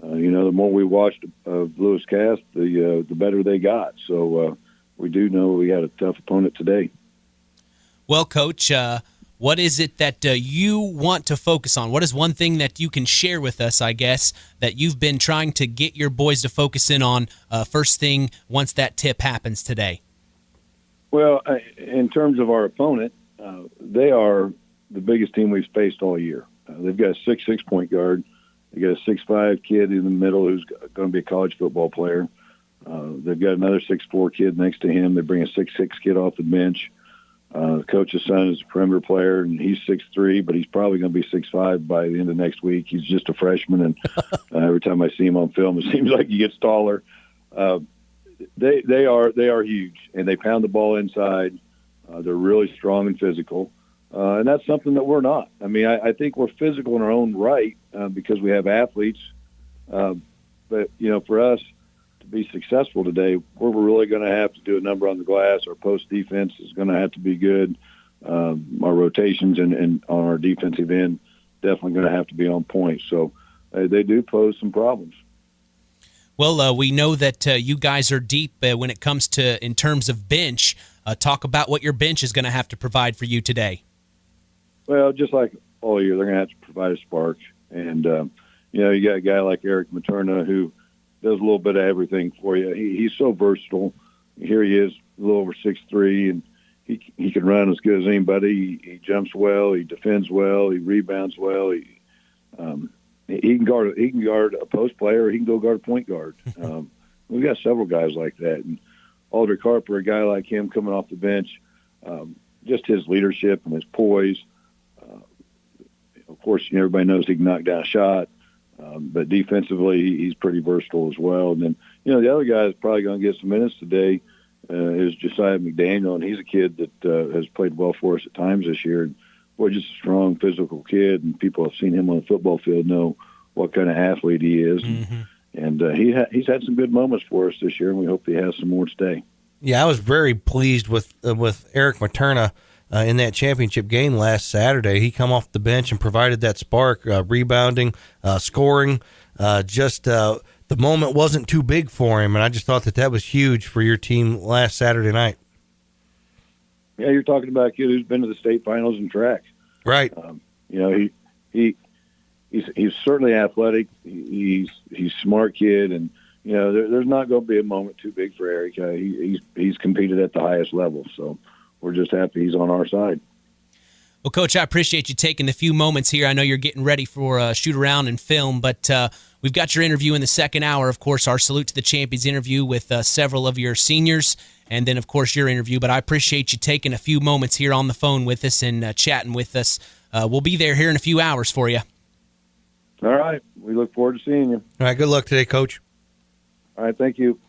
the more we watched of Lewis Cast, the better they got. So we do know we had a tough opponent today. Well, Coach, what is it that you want to focus on? What is one thing that you can share with us, I guess, that you've been trying to get your boys to focus in on first thing once that tip happens today? Well, in terms of our opponent, they are the biggest team we've faced all year. They've got a 6'6" point guard. They got a 6'5" kid in the middle who's going to be a college football player. They've got another 6'4" kid next to him. They bring a 6'6" kid off the bench. The coach's son is a perimeter player, and he's 6'3", but he's probably going to be 6'5" by the end of next week. He's just a freshman, and every time I see him on film, it seems like he gets taller. They are huge, and they pound the ball inside. They're really strong and physical, and that's something that we're not. I mean, I think we're physical in our own right because we have athletes, but for us to be successful today, we're really going to have to do a number on the glass. Our post defense is going to have to be good. Our rotations and on our defensive end definitely going to have to be on point. So they do pose some problems. Well, we know that you guys are deep when it comes to in terms of bench. Talk about what your bench is going to have to provide for you today. Well, just like all year, they're going to have to provide a spark. And, you got a guy like Eric Materna who does a little bit of everything for you. He's so versatile. Here he is, a little over 6'3", and he can run as good as anybody. He jumps well. He defends well. He rebounds well. He can guard a post player, or he can go guard a point guard. We've got several guys like that. And Aldrich Harper, a guy like him coming off the bench, just his leadership and his poise. Of course, everybody knows he can knock down a shot, but defensively he's pretty versatile as well. And then, the other guy that's probably going to get some minutes today is Josiah McDaniel, and he's a kid that has played well for us at times this year. And boy, just a strong physical kid, and people have seen him on the football field know what kind of athlete he is. Mm-hmm. And he's had some good moments for us this year, and we hope he has some more today. Yeah, I was very pleased with Eric Materna in that championship game last Saturday. He come off the bench and provided that spark, rebounding, scoring. The moment wasn't too big for him, and I just thought that was huge for your team last Saturday night. Yeah, you're talking about a kid who's been to the state finals in track. Right. He's certainly athletic. He's a smart kid, and there's not going to be a moment too big for Eric. He's competed at the highest level, so we're just happy he's on our side. Well, Coach, I appreciate you taking a few moments here. I know you're getting ready for a shoot-around and film, but we've got your interview in the second hour. Of course, our Salute to the Champions interview with several of your seniors, and then, of course, your interview. But I appreciate you taking a few moments here on the phone with us and chatting with us. We'll be there here in a few hours for you. All right. We look forward to seeing you. All right. Good luck today, Coach. All right. Thank you.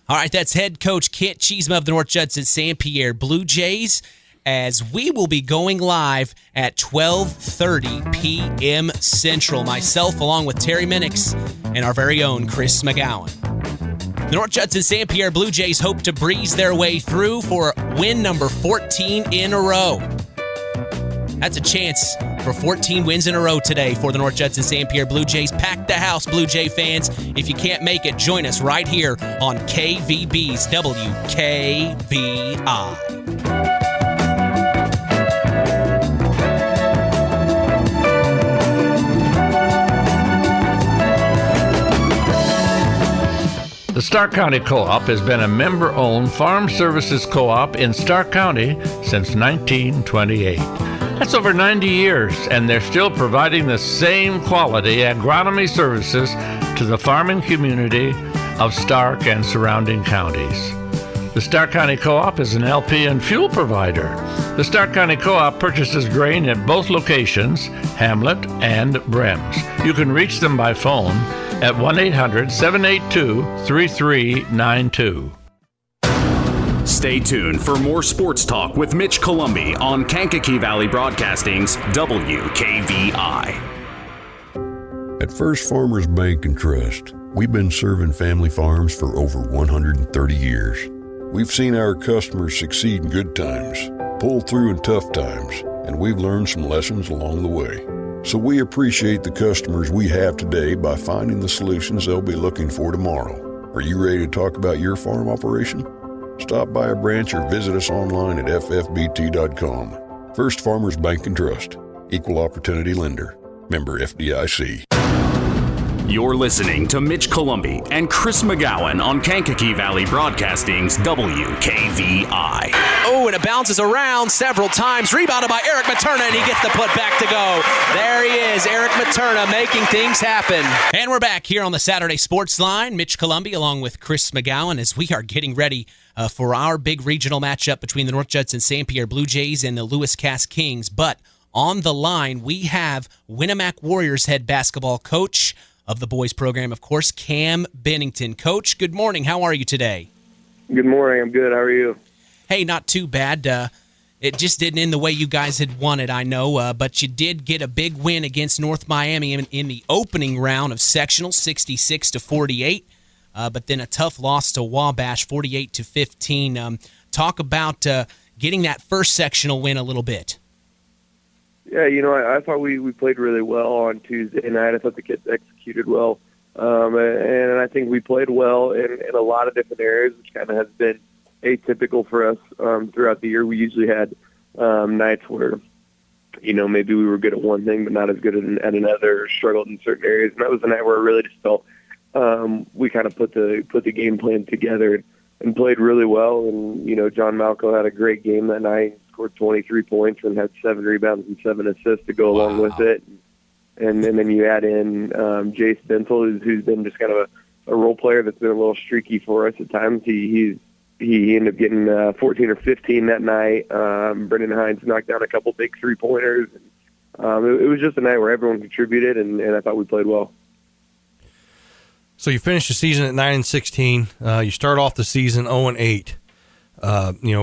All right. That's head coach Kent Chezem of the North Judson-San Pierre Blue Jays, as we will be going live at 12:30 p.m. Central. Myself, along with Terry Minix and our very own Chris McGowan. The North Judson-San Pierre Blue Jays hope to breeze their way through for win number 14 in a row. That's a chance for 14 wins in a row today for the North Judson-San Pierre Blue Jays. Pack the house, Blue Jay fans. If you can't make it, join us right here on KVB's WKVI. The Stark County Co-op has been a member-owned farm services co-op in Stark County since 1928. That's over 90 years, and they're still providing the same quality agronomy services to the farming community of Stark and surrounding counties. The Stark County Co-op is an LP and fuel provider. The Stark County Co-op purchases grain at both locations, Hamlet and Brems. You can reach them by phone at 1-800-782-3392. Stay tuned for more sports talk with Mitch Columbi on Kankakee Valley Broadcasting's WKVI. At First Farmers Bank and Trust, we've been serving family farms for over 130 years. We've seen our customers succeed in good times, pull through in tough times, and we've learned some lessons along the way. So we appreciate the customers we have today by finding the solutions they'll be looking for tomorrow. Are you ready to talk about your farm operation? Stop by a branch or visit us online at ffbt.com. First Farmers Bank and Trust. Equal Opportunity Lender. Member FDIC. You're listening to Mitch Columbi and Chris McGowan on Kankakee Valley Broadcasting's WKVI. Oh, and it bounces around several times. Rebounded by Eric Materna, and he gets the putback to go. There he is, Eric Materna, making things happen. And we're back here on the Saturday Sports Line. Mitch Columbi along with Chris McGowan as we are getting ready for our big regional matchup between the North Judson-San Pierre Blue Jays and the Lewis Cass Kings. But on the line, we have Winamac Warriors head basketball coach of the boys program, of course, Cam Bennington. Coach, good morning. How are you today? Good morning. I'm good. How are you? Hey, not too bad. It just didn't end the way you guys had wanted, I know, but you did get a big win against North Miami in the opening round of sectional, 66-48, but then a tough loss to Wabash, 48-15. Talk about getting that first sectional win a little bit. Yeah, I thought we played really well on Tuesday night. I thought the kids executed well, and I think we played well in a lot of different areas, which kind of has been atypical for us throughout the year. We usually had nights where, maybe we were good at one thing but not as good at another, or struggled in certain areas. And that was the night where I really just felt we kind of put the game plan together and played really well. And, John Malco had a great game that night. Scored 23 points and had 7 rebounds and 7 assists to go along with it. And then you add in Jace Bentel, who's been just kind of a role player that's been a little streaky for us at times. He ended up getting 14 or 15 that night. Brendan Hines knocked down a couple big three-pointers. It was just a night where everyone contributed, and I thought we played well. So you finish the season at 9-16. You start off the season 0-8.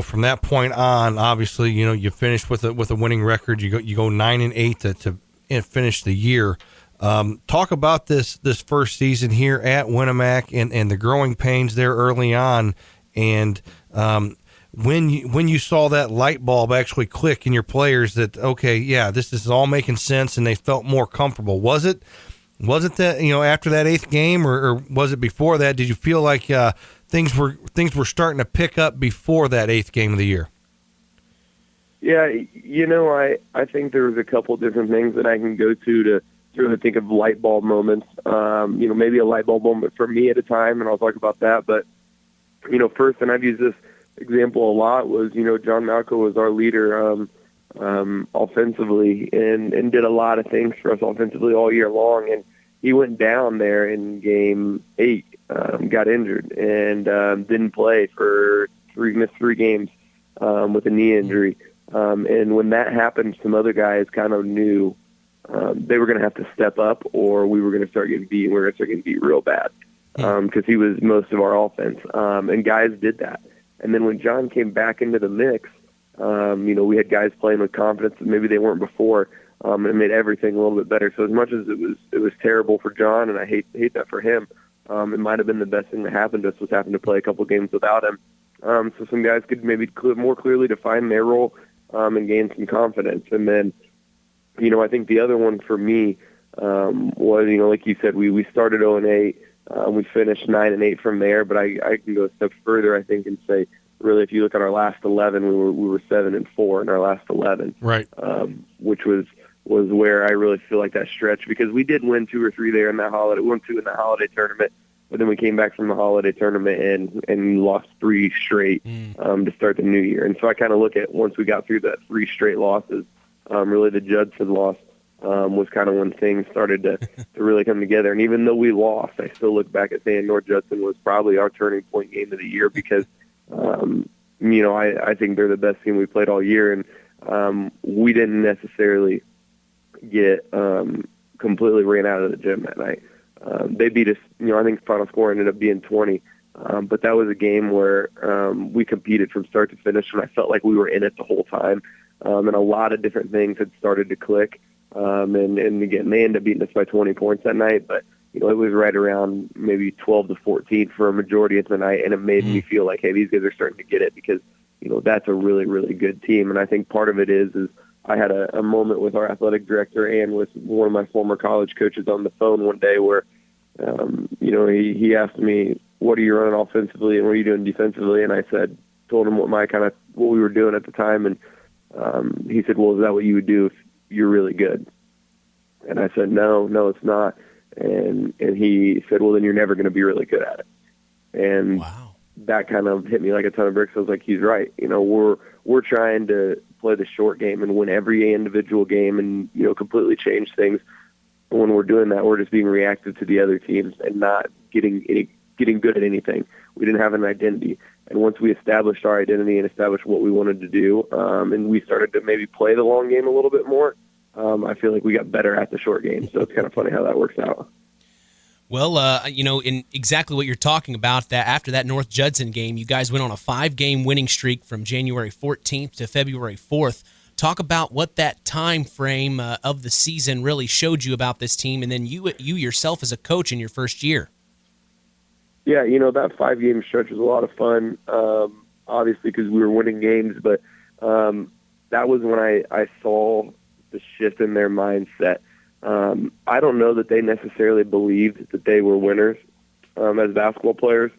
From that point on, obviously, you finish with a winning record. You go 9-8 to finish the year. Talk about this first season here at Winamac and the growing pains there early on, and when you saw that light bulb actually click in your players that okay, yeah, this is all making sense, and they felt more comfortable. Was it that after that 8th game, or was it before that? Did you feel like things were starting to pick up before that 8th game of the year? Yeah, I think there was a couple different things that I can go to really think of light bulb moments. Maybe a light bulb moment for me at a time, and I'll talk about that. But first, and I've used this example a lot, was John Malco was our leader offensively and did a lot of things for us offensively all year long, and he went down there in game 8. Got injured and didn't play for missed 3 games with a knee injury. And when that happened, some other guys kind of knew they were going to have to step up, or we were going to start getting beat, and we were going to start getting beat real bad because he was most of our offense. And guys did that. And then when John came back into the mix, we had guys playing with confidence that maybe they weren't before. It made everything a little bit better. So as much as it was terrible for John, and I hate that for him, it might have been the best thing that happened to us was having to play a couple games without him. So some guys could maybe more clearly define their role and gain some confidence. And then, I think the other one for me was, like you said, we started 0-8. We finished 9-8 from there, but I can go a step further, I think, and say, really, if you look at our last 11, we were 7-4 in our last 11, right? Which was where I really feel like that stretch, because we did win 2 or 3 there in that holiday. We won 2 in that holiday tournament, but then we came back from the holiday tournament and lost 3 straight to start the new year. And so I kind of look at, once we got through that 3 straight losses, really the Judson loss was kind of when things started to really come together. And even though we lost, I still look back at saying North Judson was probably our turning point game of the year, because I think they're the best team we played all year, and we didn't necessarily get completely ran out of the gym that night. They beat us, I think the final score ended up being 20, but that was a game where we competed from start to finish, and I felt like we were in it the whole time, and a lot of different things had started to click, and again, they ended up beating us by 20 points that night, but it was right around maybe 12-14 for a majority of the night, and it made me feel like, hey, these guys are starting to get it because, that's a really, really good team. And I think part of it is I had a moment with our athletic director and with one of my former college coaches on the phone one day where, he asked me, what are you running offensively and what are you doing defensively? And I told him what we were doing at the time. And he said, well, is that what you would do if you're really good? And I said, no, it's not. And he said, well, then you're never going to be really good at it. And that kind of hit me like a ton of bricks. I was like, he's right. We're trying to play the short game and win every individual game and, completely change things. And when we're doing that, we're just being reactive to the other teams and not getting good at anything. We didn't have an identity. And once we established our identity and established what we wanted to do, and we started to maybe play the long game a little bit more, I feel like we got better at the short game. So it's kind of funny how that works out. Well, in exactly what you're talking about, that after that North Judson game, you guys went on a 5-game winning streak from January 14th to February 4th. Talk about what that time frame of the season really showed you about this team, and then you yourself as a coach in your first year. Yeah, that 5-game stretch was a lot of fun, obviously because we were winning games, but that was when I saw the shift in their mindset. I don't know that they necessarily believed that they were winners as basketball players.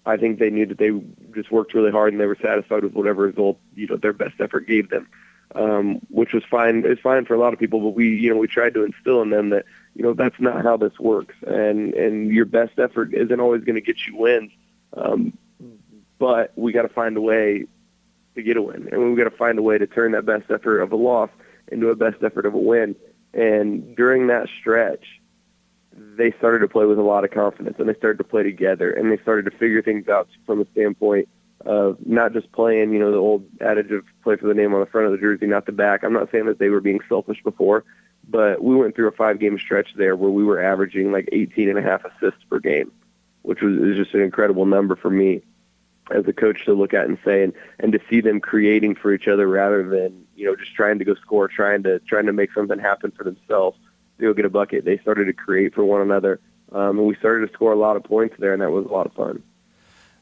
I think they knew that they just worked really hard and they were satisfied with whatever result their best effort gave them, which was fine. It's fine for a lot of people, but we tried to instill in them that that's not how this works, and your best effort isn't always going to get you wins, but we got to find a way to get a win, and we got to find a way to turn that best effort of a loss into a best effort of a win. And during that stretch, they started to play with a lot of confidence, and they started to play together, and they started to figure things out from a standpoint of not just playing, the old adage of play for the name on the front of the jersey, not the back. I'm not saying that they were being selfish before, but we went through a 5-game stretch there where we were averaging like 18.5 assists per game, which was just an incredible number for me as a coach to look at and say, and to see them creating for each other rather than, just trying to go score, trying to make something happen for themselves to go get a bucket. They started to create for one another, and we started to score a lot of points there, and that was a lot of fun.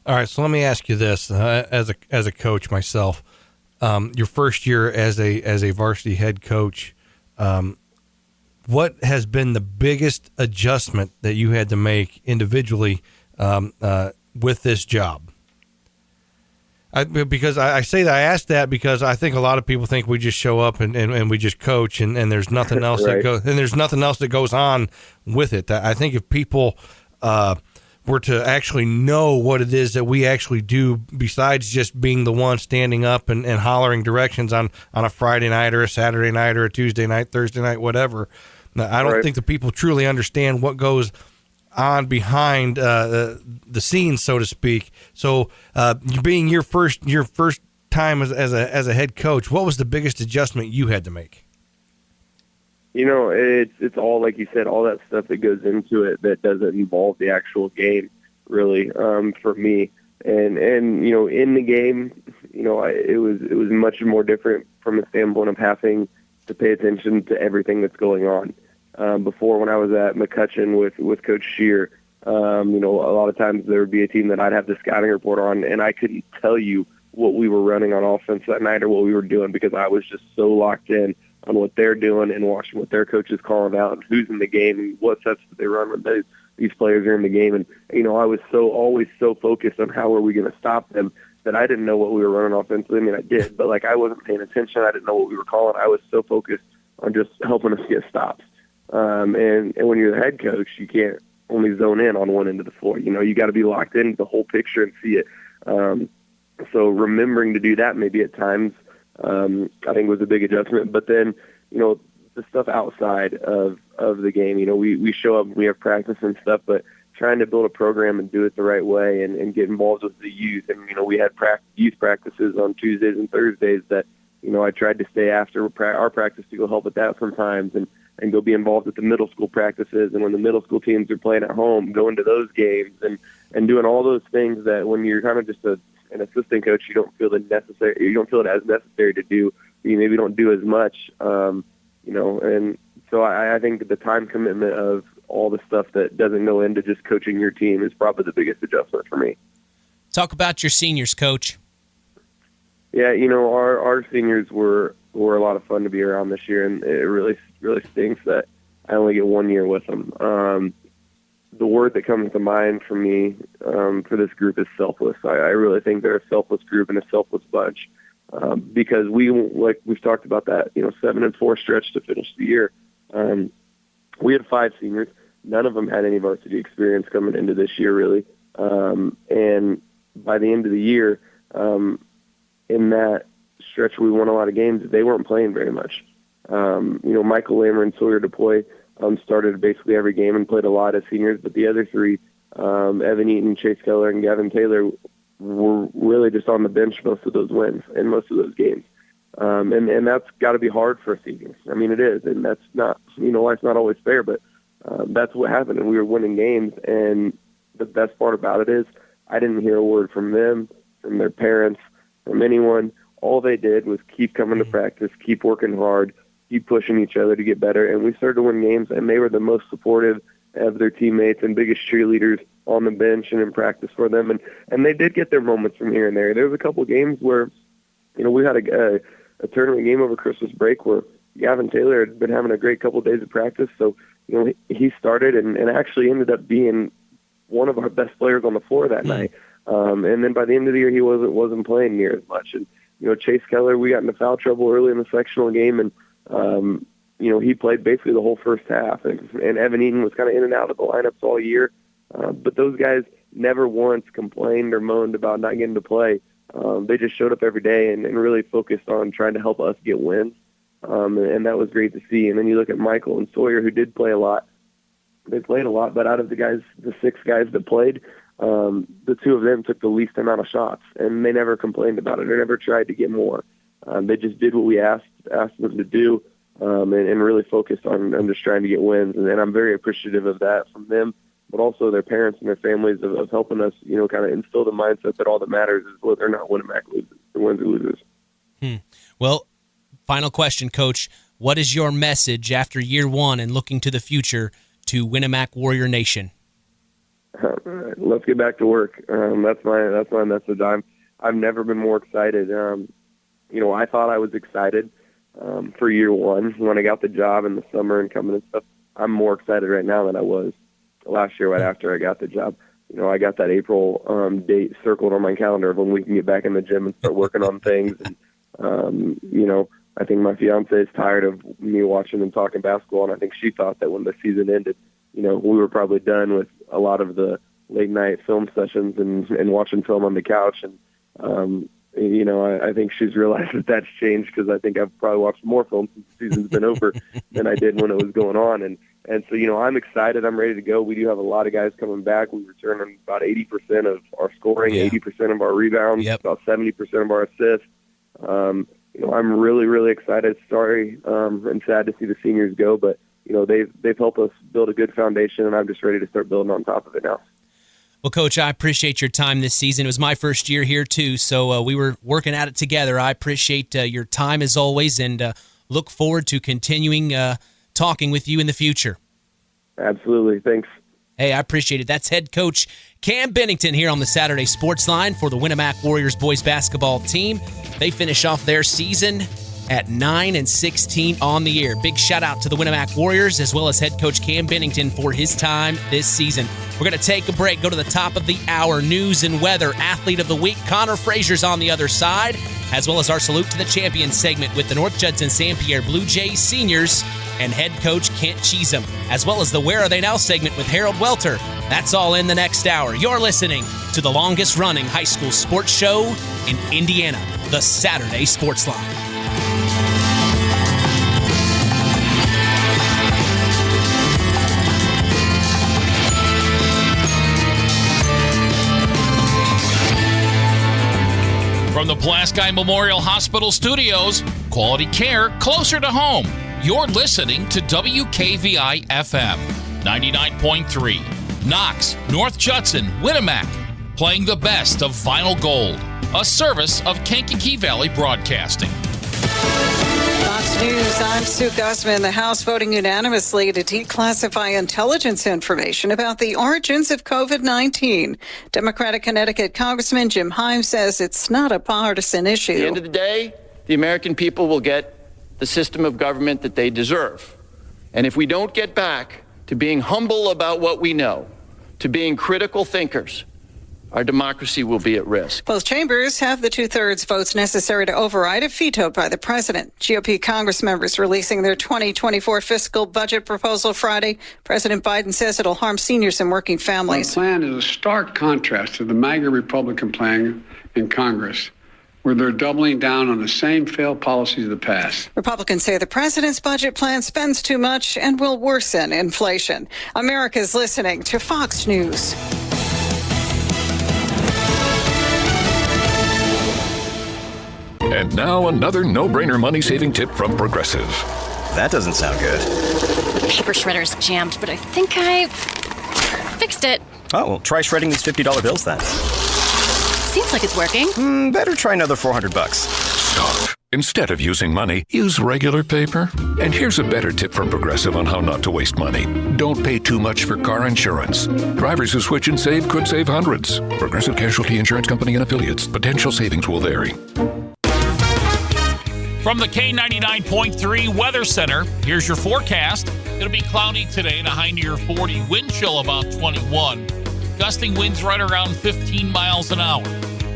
All right, so let me ask you this: as a coach myself, your first year as a varsity head coach, what has been the biggest adjustment that you had to make individually with this job? Because I say that I asked that because I think a lot of people think we just show up and we just coach and there's nothing else right. that goes on with it. I think if people were to actually know what it is that we actually do, besides just being the one standing up and hollering directions on a Friday night or a Saturday night or a Tuesday night, Thursday night, whatever, I don't think the people truly understand what goes on behind the scenes, so to speak. So, being your first time as a head coach, what was the biggest adjustment you had to make? It's all, like you said, all that stuff that goes into it that doesn't involve the actual game, really, for me. And in the game, it was much more different from a standpoint of having to pay attention to everything that's going on. Before, when I was at McCutcheon with Coach Shear, a lot of times there would be a team that I'd have the scouting report on, and I couldn't tell you what we were running on offense that night or what we were doing because I was just so locked in on what they're doing and watching what their coach is calling out and who's in the game and what sets that they run when these players are in the game. And, I was always so focused on how are we going to stop them that I didn't know what we were running offensively. I mean, I did, but, I wasn't paying attention. I didn't know what we were calling. I was so focused on just helping us get stops. And when you're the head coach, you can't only zone in on one end of the floor. You got to be locked into the whole picture and see it. So remembering to do that maybe at times, I think was a big adjustment. But then, the stuff outside of the game, we show up and we have practice and stuff, but trying to build a program and do it the right way and get involved with the youth. And, we had youth practices on Tuesdays and Thursdays that, I tried to stay after our practice to go help with that sometimes and go be involved with the middle school practices. And when the middle school teams are playing at home, going to those games and doing all those things that when you're kind of just an assistant coach, you don't feel it as necessary to do. You maybe don't do as much, and so I think the time commitment of all the stuff that doesn't go into just coaching your team is probably the biggest adjustment for me. Talk about your seniors, Coach. Yeah, our seniors were a lot of fun to be around this year, and it really stinks that I only get 1 year with them. The word that comes to mind for me for this group is selfless. I really think they're a selfless group and a selfless bunch because we've talked about that 7-4 stretch to finish the year. We had 5 seniors. None of them had any varsity experience coming into this year, really. And by the end of the year, in that stretch, we won a lot of games. They weren't playing very much. Michael Lammer and Sawyer DePoy started basically every game and played a lot as seniors, but the other 3, Evan Eaton, Chase Keller, and Gavin Taylor, were really just on the bench most of those wins and most of those games. And that's got to be hard for a senior. I mean, it is, and that's not, life's not always fair, but that's what happened, and we were winning games, and the best part about it is I didn't hear a word from them, from their parents, from anyone. All they did was keep coming to practice, keep working hard, keep pushing each other to get better, and we started to win games, and they were the most supportive of their teammates and biggest cheerleaders on the bench and in practice for them, and they did get their moments from here and there. There was a couple games where, we had a tournament game over Christmas break where Gavin Taylor had been having a great couple of days of practice, so he started and actually ended up being one of our best players on the floor that night. And then by the end of the year, he wasn't playing near as much. And Chase Keller, we got into foul trouble early in the sectional game, and he played basically the whole first half. And Evan Eaton was kind of in and out of the lineups all year. But those guys never once complained or moaned about not getting to play. They just showed up every day and really focused on trying to help us get wins. And that was great to see. And then you look at Michael and Sawyer, who did play a lot. They played a lot, but out of the 6 guys that played, the 2 of them took the least amount of shots, and they never complained about it. They never tried to get more. They just did what we asked them to do, and really focused on just trying to get wins. And I'm very appreciative of that from them, but also their parents and their families of helping us, kind of instill the mindset that all that matters is whether or not Winamac loses, or wins or loses. Well, final question, Coach. What is your message after year 1 and looking to the future to Winamac Warrior Nation? Let's get back to work. That's my message. I've never been more excited. I thought I was excited for year 1 when I got the job in the summer and coming and stuff. I'm more excited right now than I was last year right after I got the job. I got that April date circled on my calendar of when we can get back in the gym and start working on things. And I think my fiance is tired of me watching and talking basketball, and I think she thought that when the season ended, we were probably done with a lot of the late night film sessions and watching film on the couch. And, I think she's realized that that's changed because I think I've probably watched more film since the season's been over than I did when it was going on. And so, I'm excited. I'm ready to go. We do have a lot of guys coming back. We return on about 80% of our scoring, 80% of our rebounds, about 70% of our assists. I'm really, really excited. Sorry and sad to see the seniors go, but they've helped us build a good foundation, and I'm just ready to start building on top of it now. Well, Coach, I appreciate your time this season. It was my first year here, too, so we were working at it together. I appreciate your time as always, and look forward to continuing talking with you in the future. Absolutely. Thanks. Hey, I appreciate it. That's head coach Cam Bennington here on the Saturday Sports Line for the Winamac Warriors boys basketball team. They finish off their season at 9-16 on the year. Big shout out to the Winamac Warriors as well as head coach Cam Bennington for his time this season. We're going to take a break, go to the top of the hour, news and weather, athlete of the week. Connor Frazier's on the other side, as well as our salute to the champions segment with the North Judson-San Pierre Blue Jays seniors and head coach Kent Chezem, as well as the Where Are They Now segment with Harold Welter. That's all in the next hour. You're listening to the longest running high school sports show in Indiana, the Saturday Sports Line. From the Pulaski Memorial Hospital Studios, quality care closer to home. You're listening to WKVI FM 99.3. Knox, North Judson, Winamac, playing the best of Vinyl Gold, a service of Kankakee Valley Broadcasting. Fox News, I'm Sue Guzman. The House voting unanimously to declassify intelligence information about the origins of COVID-19. Democratic Connecticut Congressman Jim Himes says it's not a partisan issue. At the end of the day, the American people will get the system of government that they deserve. And if we don't get back to being humble about what we know, to being critical thinkers, our democracy will be at risk. Both chambers have the 2/3 votes necessary to override if vetoed by the president. GOP Congress members releasing their 2024 fiscal budget proposal Friday. President Biden says it'll harm seniors and working families. The plan is a stark contrast to the MAGA Republican plan in Congress, where they're doubling down on the same failed policies of the past. Republicans say the president's budget plan spends too much and will worsen inflation. America's listening to Fox News. And now another no-brainer money-saving tip from Progressive. That doesn't sound good. Paper shredder's jammed, but I think I fixed it. Oh, well, try shredding these $50 bills then. Seems like it's working. Better try another $400. Stop. Instead of using money, use regular paper. And here's a better tip from Progressive on how not to waste money. Don't pay too much for car insurance. Drivers who switch and save could save hundreds. Progressive Casualty Insurance Company and Affiliates. Potential savings will vary. From the K99.3 Weather Center, here's your forecast. It'll be cloudy today and a high near 40. Wind chill about 21. Gusting winds right around 15 miles an hour.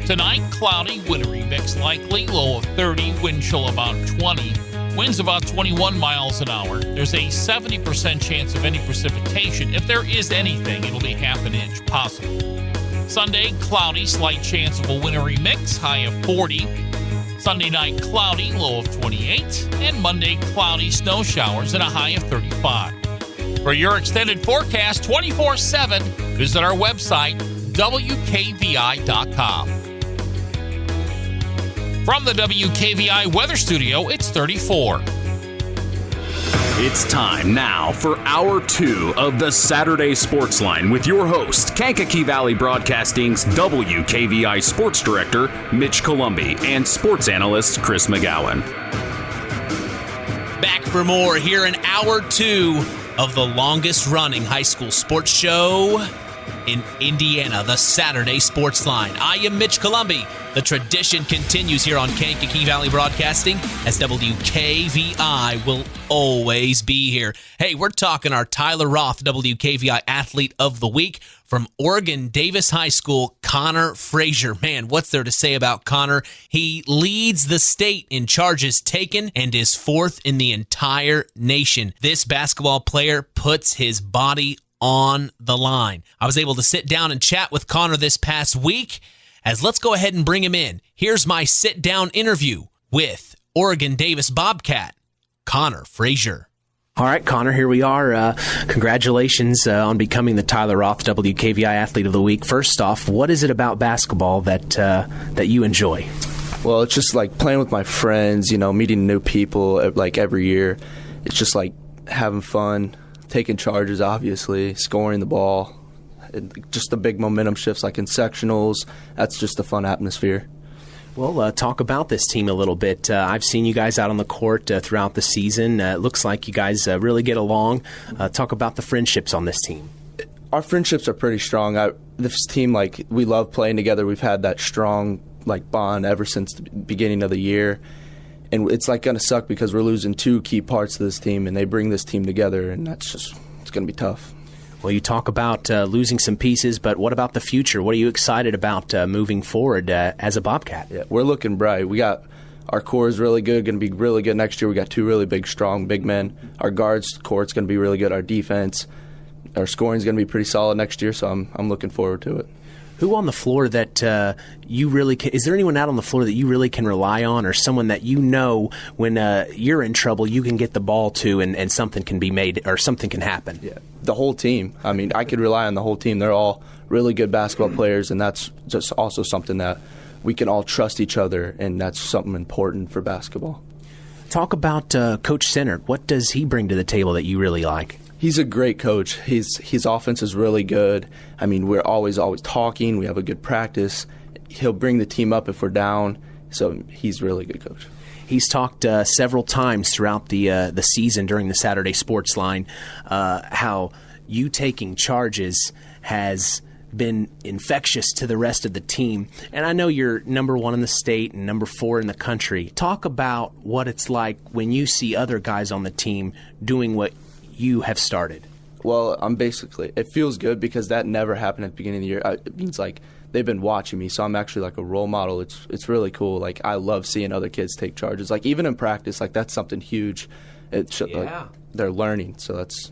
Tonight, cloudy, wintry mix likely. Low of 30. Wind chill about 20. Winds about 21 miles an hour. There's a 70% chance of any precipitation. If there is anything, it'll be half an inch possible. Sunday, cloudy, slight chance of a wintry mix. High of 40. Sunday night, cloudy, low of 28, and Monday, cloudy snow showers and a high of 35. For your extended forecast 24/7, visit our website, WKVI.com. From the WKVI Weather Studio, it's 34. It's time now for Hour 2 of the Saturday Sports Line with your host, Kankakee Valley Broadcasting's WKVI Sports Director, Mitch Columbi, and sports analyst, Chris McGowan. Back for more here in Hour 2 of the longest-running high school sports show in Indiana, the Saturday Sports Line. I am Mitch Columbi. The tradition continues here on Kankakee Valley Broadcasting as WKVI will always be here. Hey, we're talking our Tyler Roth WKVI Athlete of the Week from Oregon Davis High School, Connor Frazier. Man, what's there to say about Connor? He leads the state in charges taken and is 4th in the entire nation. This basketball player puts his body on the line. I was able to sit down and chat with Connor this past week. As let's go ahead and bring him in. Here's my sit-down interview with Oregon Davis Bobcat, Connor Frazier. All right, Connor, here we are. Congratulations on becoming the Tyler Roth WKVI Athlete of the Week. First off, what is it about basketball that you enjoy? Well, it's just like playing with my friends, meeting new people like every year. It's just like having fun, taking charges, obviously, scoring the ball. Just the big momentum shifts like in sectionals. That's just a fun atmosphere. Well, talk about this team a little bit. I've seen you guys out on the court throughout the season. It looks like you guys really get along. Talk about the friendships on this team. Our friendships are pretty strong. This team, we love playing together. We've had that strong bond ever since the beginning of the year. And it's going to suck because we're losing 2 key parts of this team, and they bring this team together, and it's going to be tough. Well, you talk about losing some pieces, but what about the future? What are you excited about moving forward as a Bobcat? Yeah, we're looking bright. We got our core is really good, going to be really good next year. We got 2 really big, strong big men. Our guards court's going to be really good. Our defense, our scoring is going to be pretty solid next year, so I'm looking forward to it. Who on the floor that you really can, is there anyone out on the floor that you really can rely on, or someone that when you're in trouble you can get the ball to and something can be made or something can happen? Yeah, the whole team. I mean, I could rely on the whole team. They're all really good basketball players, and that's just also something that we can all trust each other, and that's something important for basketball. Talk about Coach Sennert. What does he bring to the table that you really like? He's a great coach. His offense is really good. I mean, we're always talking. We have a good practice. He'll bring the team up if we're down. So he's a really good coach. He's talked several times throughout the season during the Saturday Sports Line how you taking charges has been infectious to the rest of the team. And I know you're number 1 in the state and number 4 in the country. Talk about what it's like when you see other guys on the team doing what you have started. Well, it feels good because that never happened at the beginning of the year. It means like they've been watching me, so I'm actually like a role model. It's really cool. Like I love seeing other kids take charges. Like even in practice, like that's something huge. Like, they're learning, so it's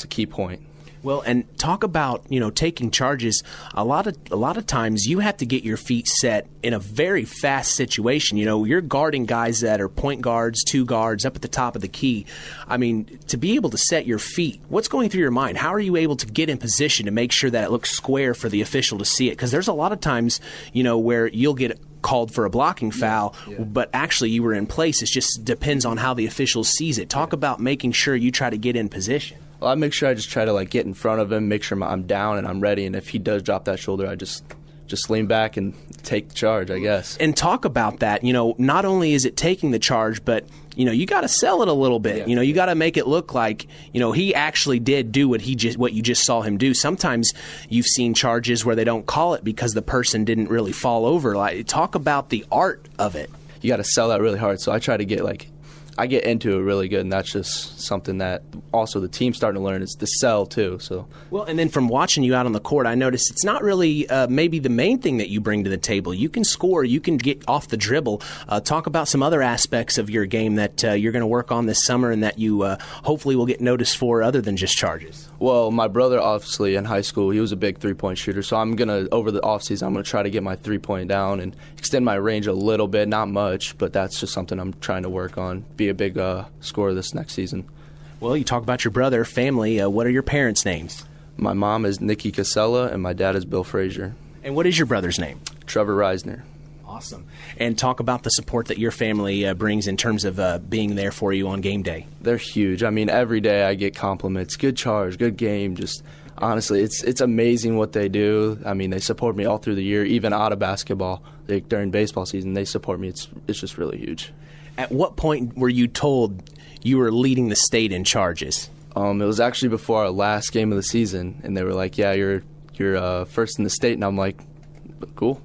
a key point. Well, and talk about, taking charges. A lot of times you have to get your feet set in a very fast situation. You're guarding guys that are point guards, 2 guards, up at the top of the key. I mean, to be able to set your feet, what's going through your mind? How are you able to get in position to make sure that it looks square for the official to see it? Because there's a lot of times, where you'll get called for a blocking foul, but actually you were in place. It just depends on how the official sees it. Talk about making sure you try to get in position. Well, I make sure I just try to like get in front of him, make sure I'm down and I'm ready. And if he does drop that shoulder, I just lean back and take the charge, I guess. And talk about that. Not only is it taking the charge, but you got to sell it a little bit. You got to make it look like he actually did do what you just saw him do. Sometimes you've seen charges where they don't call it because the person didn't really fall over. Like, talk about the art of it. You got to sell that really hard. So I try to get into it really good, and that's just something that also the team's starting to learn is to sell too. So well, and then from watching you out on the court, I noticed it's not really maybe the main thing that you bring to the table. You can score, you can get off the dribble. Talk about some other aspects of your game that you're going to work on this summer and that you hopefully will get noticed for other than just charges. Well, my brother, obviously, in high school, he was a big three-point shooter, so I'm going to, over the offseason, I'm going to try to get my three-point down and extend my range a little bit, not much, but that's just something I'm trying to work on, be a big scorer this next season. Well, you talk about your brother, family. What are your parents' names? My mom is Nikki Casella, and my dad is Bill Frazier. And what is your brother's name? Trevor Reisner. Awesome. And talk about the support that your family brings in terms of being there for you on game day. They're huge. I mean, every day I get compliments. Good charge, good game. Just honestly, it's amazing what they do. I mean, they support me all through the year, even out of basketball. During baseball season, they support me. It's just really huge. At what point were you told you were leading the state in charges? It was actually before our last game of the season, and they were like, "Yeah, you're first in the state," and I'm like, cool.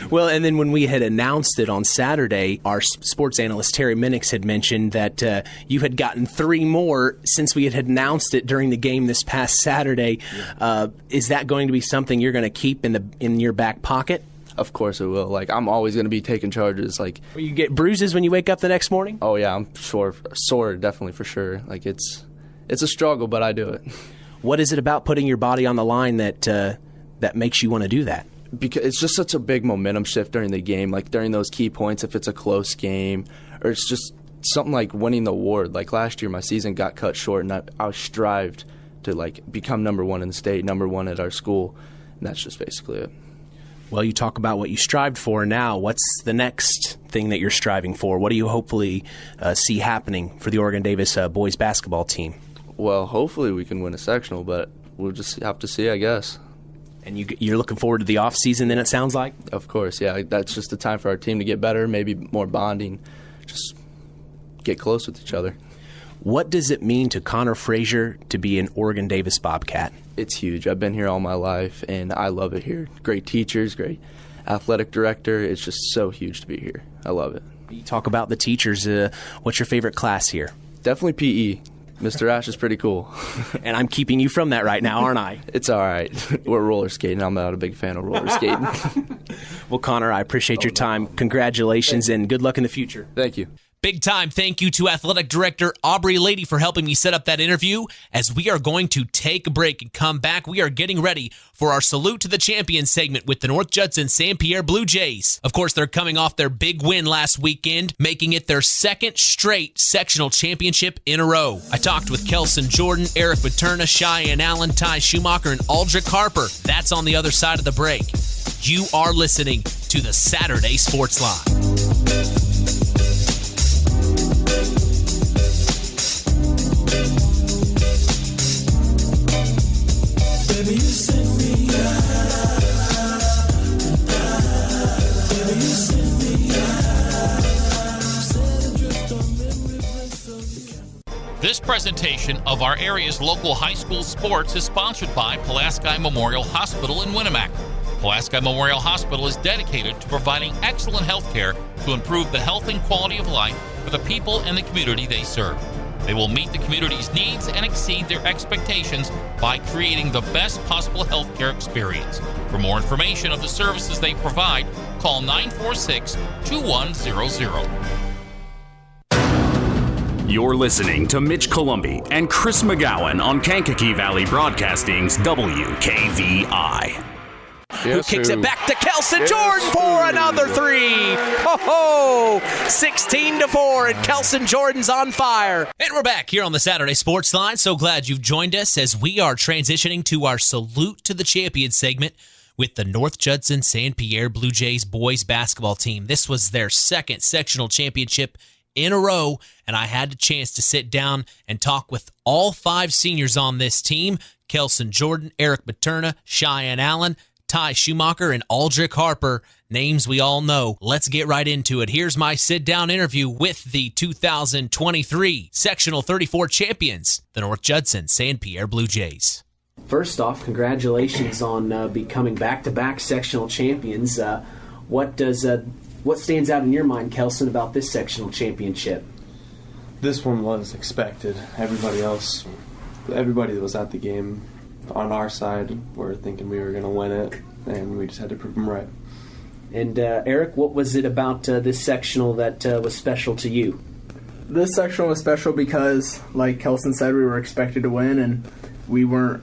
Well, and then when we had announced it on Saturday, our sports analyst Terry Minix had mentioned that you had gotten 3 more since we had announced it during the game this past Saturday. Yeah. Is that going to be something you're going to keep in your back pocket? Of course it will. Like, I'm always going to be taking charges. Like, will you get bruises when you wake up the next morning? Oh yeah, I'm sore, definitely, for sure. Like, it's a struggle, but I do it. What is it about putting your body on the line that makes you want to do that? Because it's just such a big momentum shift during the game, like during those key points, if it's a close game, or it's just something like winning the award. Like last year, my season got cut short, and I strived to like become number 1 in the state, number 1 at our school, and that's just basically it. Well, you talk about what you strived for now. What's the next thing that you're striving for? What do you hopefully see happening for the Oregon Davis boys basketball team? Well, hopefully we can win a sectional, but we'll just have to see, I guess. And you're looking forward to the off season, then, it sounds like? Of course, yeah. That's just the time for our team to get better, maybe more bonding, just get close with each other. What does it mean to Connor Frazier to be an Oregon Davis Bobcat? It's huge. I've been here all my life, and I love it here. Great teachers, great athletic director. It's just so huge to be here. I love it. You talk about the teachers. What's your favorite class here? Definitely PE. Mr. Ash is pretty cool. And I'm keeping you from that right now, aren't I? It's all right. We're roller skating. I'm not a big fan of roller skating. Well, Connor, I appreciate your time. Congratulations, and good luck in the future. Thank you. Big time thank you to Athletic Director Aubrey Lady for helping me set up that interview. As we are going to take a break and come back, we are getting ready for our Salute to the Champions segment with the North Judson-San Pierre Blue Jays. Of course, they're coming off their big win last weekend, making it their 2nd straight sectional championship in a row. I talked with Kelson Jordan, Eric Paterna, Cheyenne Allen, Ty Schumacher, and Aldrich Harper. That's on the other side of the break. You are listening to the Saturday Sports Line. Baby, you send me out. Baby, you send me out. presentation of our area's local high school sports is sponsored by Pulaski Memorial Hospital in Winamac. Pulaski Memorial Hospital is dedicated to providing excellent health care to improve the health and quality of life for the people and the community they serve. They will meet the community's needs and exceed their expectations by creating the best possible health care experience. For more information of the services they provide, call 946-2100. You're listening to Mitch Columbi and Chris McGowan on Kankakee Valley Broadcasting's WKVI. Who kicks it back to Kelson Jordan for another three. Ho-ho! 16-4, and Kelson Jordan's on fire. And we're back here on the Saturday Sports Line. So glad you've joined us as we are transitioning to our Salute to the Champion segment with the North Judson-San Pierre Blue Jays boys basketball team. This was their second sectional championship in a row, and I had the chance to sit down and talk with all 5 seniors on this team: Kelson Jordan, Eric Materna, Cheyenne Allen, Ty Schumacher, and Aldrich Harper, names we all know. Let's get right into it. Here's my sit-down interview with the 2023 Sectional 34 champions, the North Judson-San Pierre Blue Jays. First off, congratulations on becoming back-to-back sectional champions. What stands out in your mind, Kelson, about this sectional championship? This one was expected. Everybody that was at the game on our side were thinking we were going to win it, and we just had to prove them right. And Eric, what was it about this sectional that was special to you? This sectional was special because, like Kelson said, we were expected to win, and we were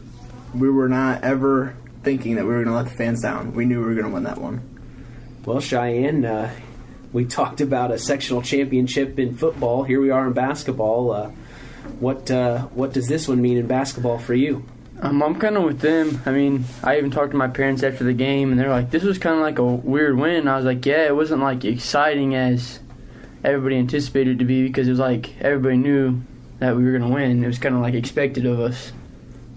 not ever thinking that we were going to let the fans down. We knew we were going to win that one. Well, Cheyenne, we talked about a sectional championship in football. Here we are in basketball. What does this one mean in basketball for you? I'm kind of with them. I mean, I even talked to my parents after the game, and they're like, this was kind of like a weird win. I was like, yeah, it wasn't like exciting as everybody anticipated it to be, because it was like everybody knew that we were going to win. It was kind of like expected of us.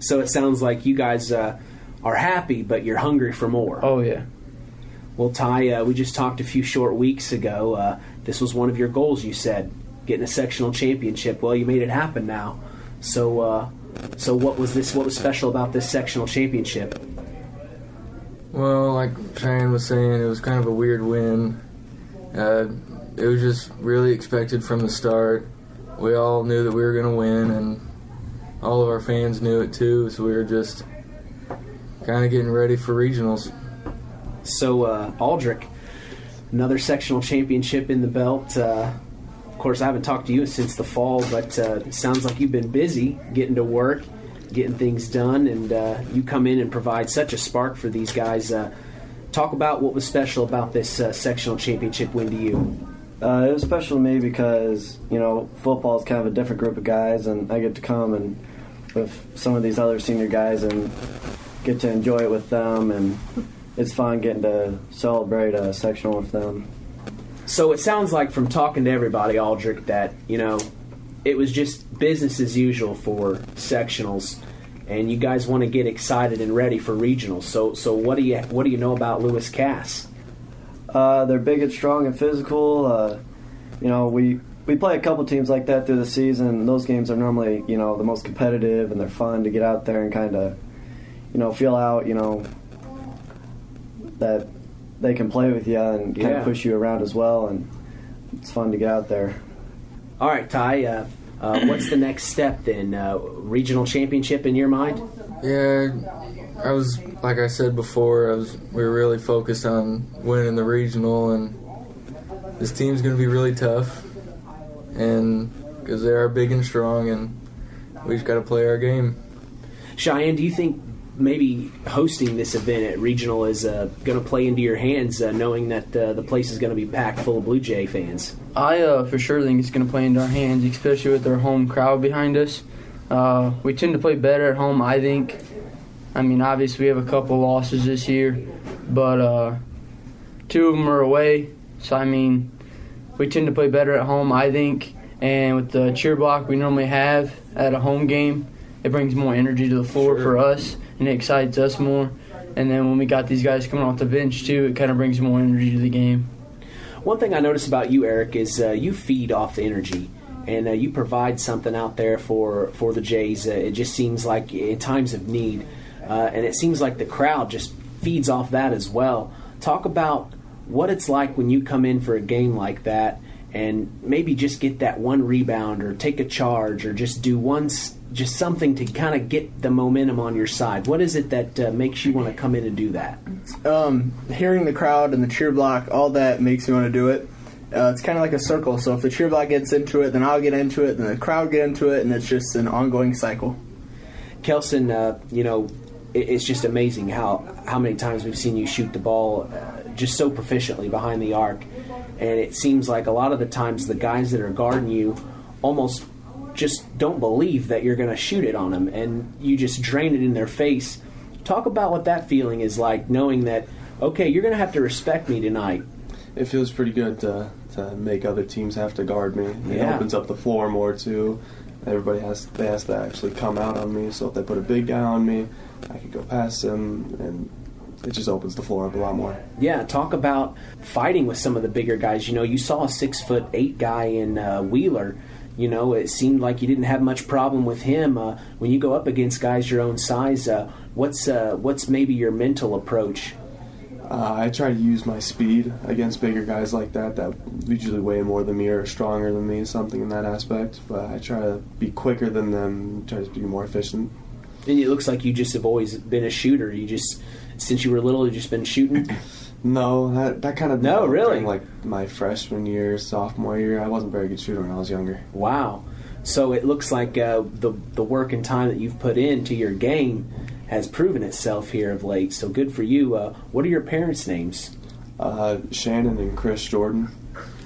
So it sounds like you guys are happy, but you're hungry for more. Oh, yeah. Well, Ty, we just talked a few short weeks ago. This was one of your goals, you said, getting a sectional championship. Well, you made it happen now. So what was special about this sectional championship? Well, like Cheyenne was saying, it was kind of a weird win. It was just really expected from the start. We all knew that we were going to win, and all of our fans knew it too, so we were just kind of getting ready for regionals. So, Aldrich, another sectional championship in the belt. Of course, I haven't talked to you since the fall, but it sounds like you've been busy getting to work, getting things done, and you come in and provide such a spark for these guys. Talk about what was special about this sectional championship win to you. It was special to me because, football is kind of a different group of guys, and I get to come and with some of these other senior guys and get to enjoy it with them, and it's fun getting to celebrate a sectional with them. So it sounds like from talking to everybody, Aldrich, that, it was just business as usual for sectionals, and you guys want to get excited and ready for regionals. So what do you know about Lewis Cass? They're big and strong and physical. We play a couple teams like that through the season, and those games are normally, the most competitive, and they're fun to get out there and kind of, feel out, that they can play with you and kind of push you around as well, and it's fun to get out there. All right, Ty, what's the next step then? Regional championship in your mind? Yeah, like I said before, we were really focused on winning the regional, and this team's going to be really tough, and because they are big and strong, and we just got to play our game. Cheyenne, do you think maybe hosting this event at regional is going to play into your hands, knowing that the place is going to be packed full of Blue Jay fans? I for sure think it's going to play into our hands, especially with our home crowd behind us. We tend to play better at home, I think. I mean, obviously we have a couple losses this year, but 2 of them are away. So, I mean, we tend to play better at home, I think. And with the cheer block we normally have at a home game, it brings more energy to the floor for us, and it excites us more. And then when we got these guys coming off the bench, too, it kind of brings more energy to the game. One thing I noticed about you, Eric, is you feed off the energy. and you provide something out there for the Jays. It just seems like in times of need, and it seems like the crowd just feeds off that as well. Talk about what it's like when you come in for a game like that and maybe just get that one rebound or take a charge or just do just something to kind of get the momentum on your side. What is it that makes you want to come in and do that? Hearing the crowd and the cheer block, all that makes me want to do it. It's kind of like a circle. So if the cheer block gets into it, then I'll get into it, then the crowd get into it, and it's just an ongoing cycle. Kelson, it's just amazing how many times we've seen you shoot the ball just so proficiently behind the arc. And it seems like a lot of the times the guys that are guarding you almost just don't believe that you're going to shoot it on them, and you just drain it in their face. Talk about what that feeling is like, knowing that, okay, you're going to have to respect me tonight. It feels pretty good to make other teams have to guard me. It opens up the floor more, too. Everybody has to actually come out on me, so if they put a big guy on me, I could go past him, and it just opens the floor up a lot more. Yeah, talk about fighting with some of the bigger guys. You saw a 6'8" guy in Wheeler. It seemed like you didn't have much problem with him. When you go up against guys your own size, what's maybe your mental approach? I try to use my speed against bigger guys like that usually weigh more than me or are stronger than me, something in that aspect. But I try to be quicker than them, try to be more efficient. And it looks like you just have always been a shooter. Since you were little, you've just been shooting? No, that kind of really? Like my freshman year, sophomore year, I wasn't a very good shooter when I was younger. Wow. So it looks like the work and time that you've put into your game has proven itself here of late. So good for you. What are your parents' names? Shannon and Chris Jordan.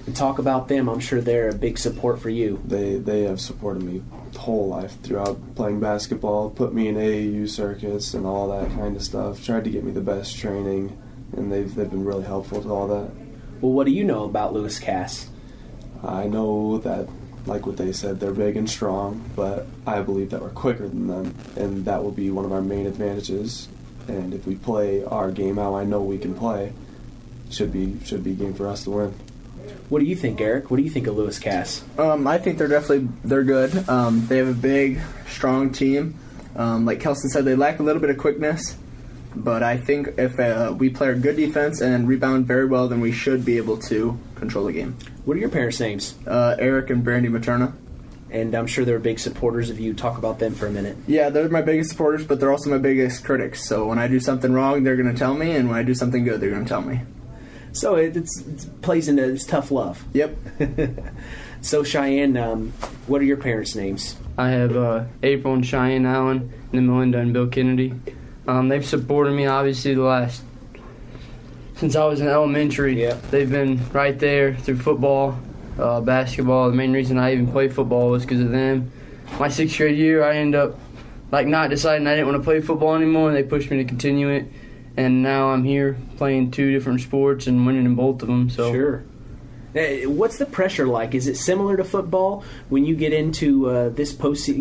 And talk about them. I'm sure they're a big support for you. They have supported me whole life throughout playing basketball, put me in AAU circuits and all that kind of stuff, tried to get me the best training, and they've been really helpful to all that. Well, what do you know about Lewis Cass? I know that, like what they said, they're big and strong, but I believe that we're quicker than them, and that will be one of our main advantages. And if we play our game how I know we can play, should be a game for us to win. What do you think, Eric? What do you think of Lewis Cass? I think they're good. They have a big, strong team. Like Kelson said, they lack a little bit of quickness, but I think if we play a good defense and rebound very well, then we should be able to control the game. What are your parents' names? Eric and Brandy Materna. And I'm sure they're big supporters of you. Talk about them for a minute. Yeah, they're my biggest supporters, but they're also my biggest critics. So when I do something wrong, they're going to tell me, and when I do something good, they're going to tell me. So it plays into it's tough love. Yep. So Cheyenne, what are your parents' names? I have April and Cheyenne Allen, and then Melinda and Bill Kennedy. They've supported me obviously since I was in elementary. Yep. They've been right there through football, basketball. The main reason I even played football was because of them. My 6th grade year, I ended up not deciding I didn't want to play football anymore, and they pushed me to continue it. And now I'm here playing 2 different sports and winning in both of them. So sure. What's the pressure like? Is it similar to football when you get into this postseason?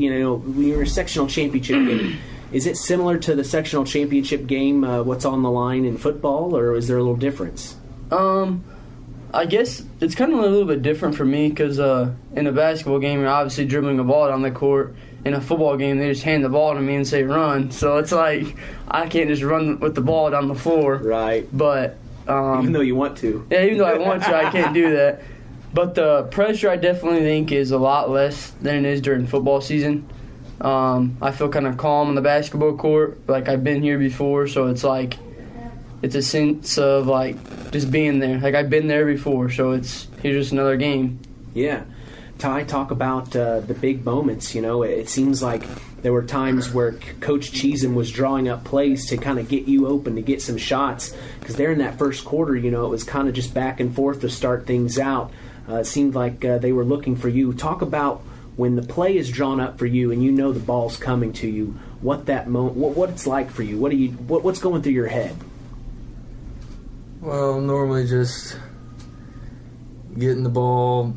When you're a sectional championship game, is it similar to the sectional championship game? What's on the line in football, or is there a little difference? I guess it's kind of a little bit different for me because in a basketball game, you're obviously dribbling a ball down the court. In a football game, they just hand the ball to me and say run. So it's like I can't just run with the ball down the floor. Right. But even though you want to. Yeah, even though I want to, I can't do that. But the pressure I definitely think is a lot less than it is during football season. I feel kind of calm on the basketball court, like I've been here before. So it's like it's a sense of like just being there. Like I've been there before, so here's just another game. Yeah. Ty, talk about the big moments. It seems like there were times where Coach Chezem was drawing up plays to kind of get you open, to get some shots. Because there in that first quarter, it was kind of just back and forth to start things out. It seemed like they were looking for you. Talk about when the play is drawn up for you and you know the ball's coming to you, what that what it's like for you. What's going through your head? Well, normally just getting the ball,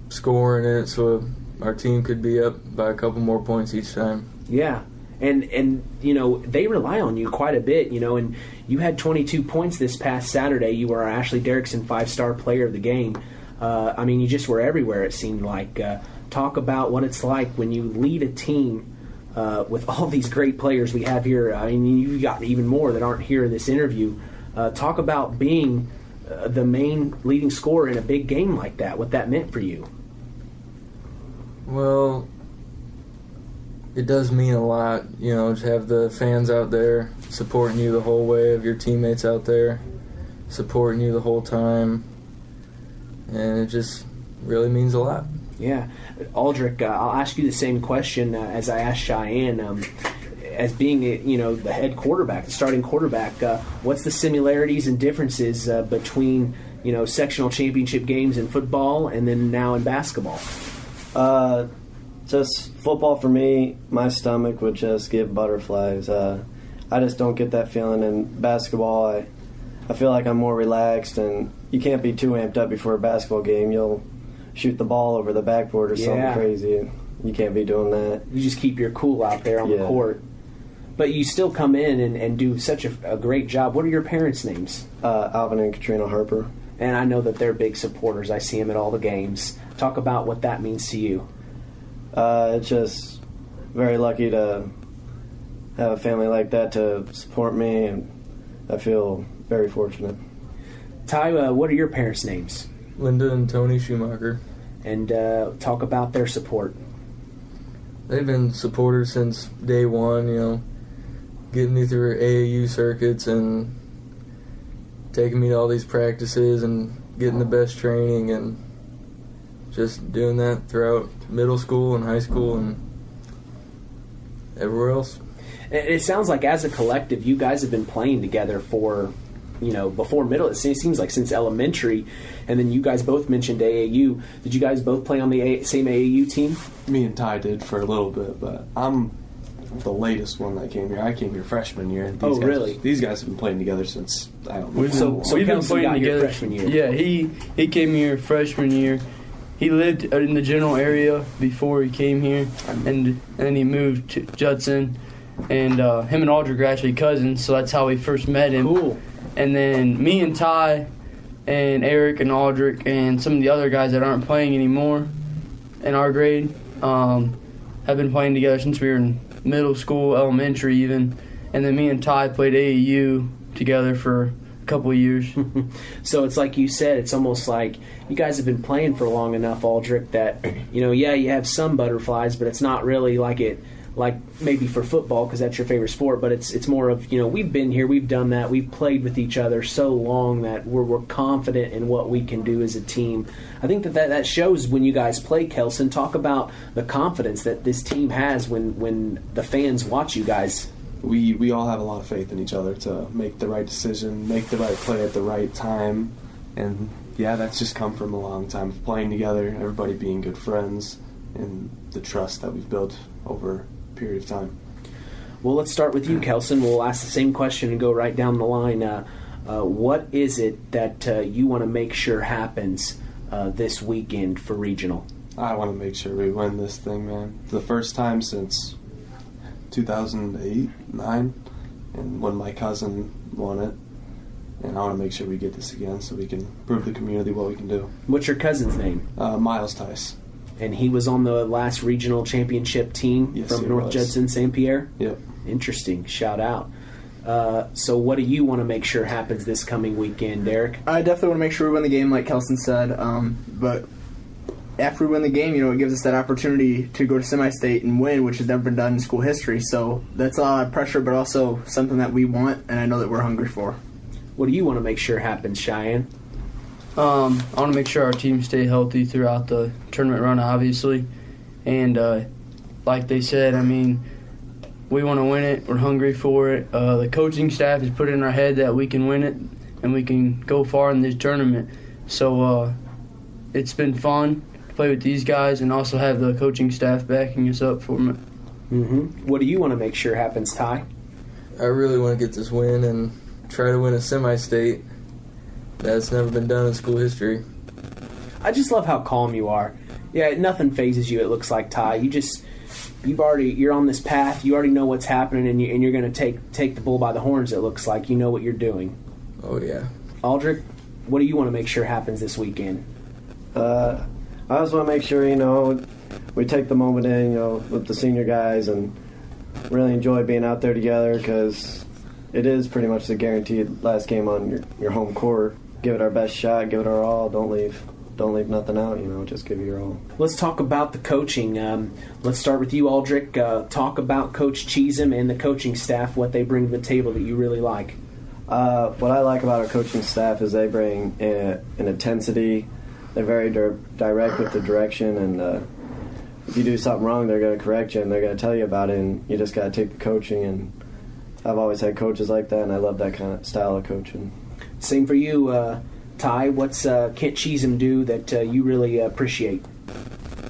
scoring it so our team could be up by a couple more points each time. Yeah. And they rely on you quite a bit, and you had 22 points this past Saturday. You were our Ashley Derrickson 5-star player of the game. I mean, you just were everywhere, it seemed like. Talk about what it's like when you lead a team with all these great players we have here. I mean, you've got even more that aren't here in this interview. Talk about being the main leading scorer in a big game like that, what that meant for you. Well, it does mean a lot, you know, to have the fans out there supporting you the whole way, of your teammates out there supporting you the whole time, and it just really means a lot. Yeah. Aldrich, I'll ask you the same question as I asked Cheyenne. As being, the head quarterback, the starting quarterback, what's the similarities and differences between, sectional championship games in football and then now in basketball? Just football for me, my stomach would just give butterflies. I just don't get that feeling. In basketball, I feel like I'm more relaxed, and you can't be too amped up before a basketball game. You'll shoot the ball over the backboard or something crazy. You can't be doing that. You just keep your cool out there on the court. But you still come in and do such a great job. What are your parents' names? Alvin and Katrina Harper. And I know that they're big supporters. I see them at all the games. Talk about what that means to you. It's just very lucky to have a family like that to support me, and I feel very fortunate. Ty, what are your parents' names? Linda and Tony Schumacher. And talk about their support. They've been supporters since day one, getting me through AAU circuits and taking me to all these practices and getting the best training, and just doing that throughout middle school and high school and everywhere else. It sounds like as a collective, you guys have been playing together for, before middle. It seems like since elementary, and then you guys both mentioned AAU. Did you guys both play on the same AAU team? Me and Ty did for a little bit, but I'm the latest one that came here. I came here freshman year. And really? These guys have been playing together since, I don't know. We've been playing together freshman year. Yeah, he came here freshman year. He lived in the general area before he came here, and then he moved to Judson, and him and Aldrich are actually cousins, so that's how we first met him. Cool. And then me and Ty and Eric and Aldrich and some of the other guys that aren't playing anymore in our grade have been playing together since we were in middle school, elementary even. And then me and Ty played AAU together for a couple of years. So it's like you said, it's almost like you guys have been playing for long enough, Aldrich, that, you have some butterflies, but it's not really like maybe for football, because that's your favorite sport, but it's more of, we've been here, we've done that, we've played with each other so long that we're confident in what we can do as a team. I think that shows when you guys play. Kelson, talk about the confidence that this team has when the fans watch you guys. We all have a lot of faith in each other to make the right decision, make the right play at the right time, and that's just come from a long time of playing together, everybody being good friends, and the trust that we've built over period of time. Well, let's start with you, Kelson. We'll ask the same question and go right down the line. What is it that you want to make sure happens this weekend for regional? I want to make sure we win this thing, man. The first time since 2008-9, and when my cousin won it, and I want to make sure we get this again so we can prove to the community what we can do. What's your cousin's name? Miles Tice. And he was on the last regional championship team from North Judson-San Pierre? Yep. Interesting. Shout out. So what do you want to make sure happens this coming weekend, Derek? I definitely want to make sure we win the game, like Kelson said. But after we win the game, it gives us that opportunity to go to semi-state and win, which has never been done in school history. So that's a lot of pressure, but also something that we want, and I know that we're hungry for. What do you want to make sure happens, Cheyenne? I want to make sure our team stay healthy throughout the tournament run, obviously. And like they said, we want to win it. We're hungry for it. The coaching staff has put it in our head that we can win it and we can go far in this tournament. So it's been fun to play with these guys and also have the coaching staff backing us up for it. Mm-hmm. What do you want to make sure happens, Ty? I really want to get this win and try to win a semi-state. That's never been done in school history. I just love how calm you are. Yeah, nothing phases you, it looks like, Ty. You're on this path. You already know what's happening, and you're going to take the bull by the horns, it looks like. You know what you're doing. Oh, yeah. Aldrich, what do you want to make sure happens this weekend? I just want to make sure, we take the moment in, with the senior guys and really enjoy being out there together because it is pretty much the guaranteed last game on your home court. Give it our best shot, give it our all, don't leave nothing out, just give it your all. Let's talk about the coaching. Let's start with you, Aldrich. Talk about Coach Chezem and the coaching staff, what they bring to the table that you really like. What I like about our coaching staff is they bring an intensity. They're very direct with the direction, and if you do something wrong, they're going to correct you, and they're going to tell you about it, and you just got to take the coaching. And I've always had coaches like that, and I love that kind of style of coaching. Same for you, Ty. What's Kent Chezem do that you really appreciate?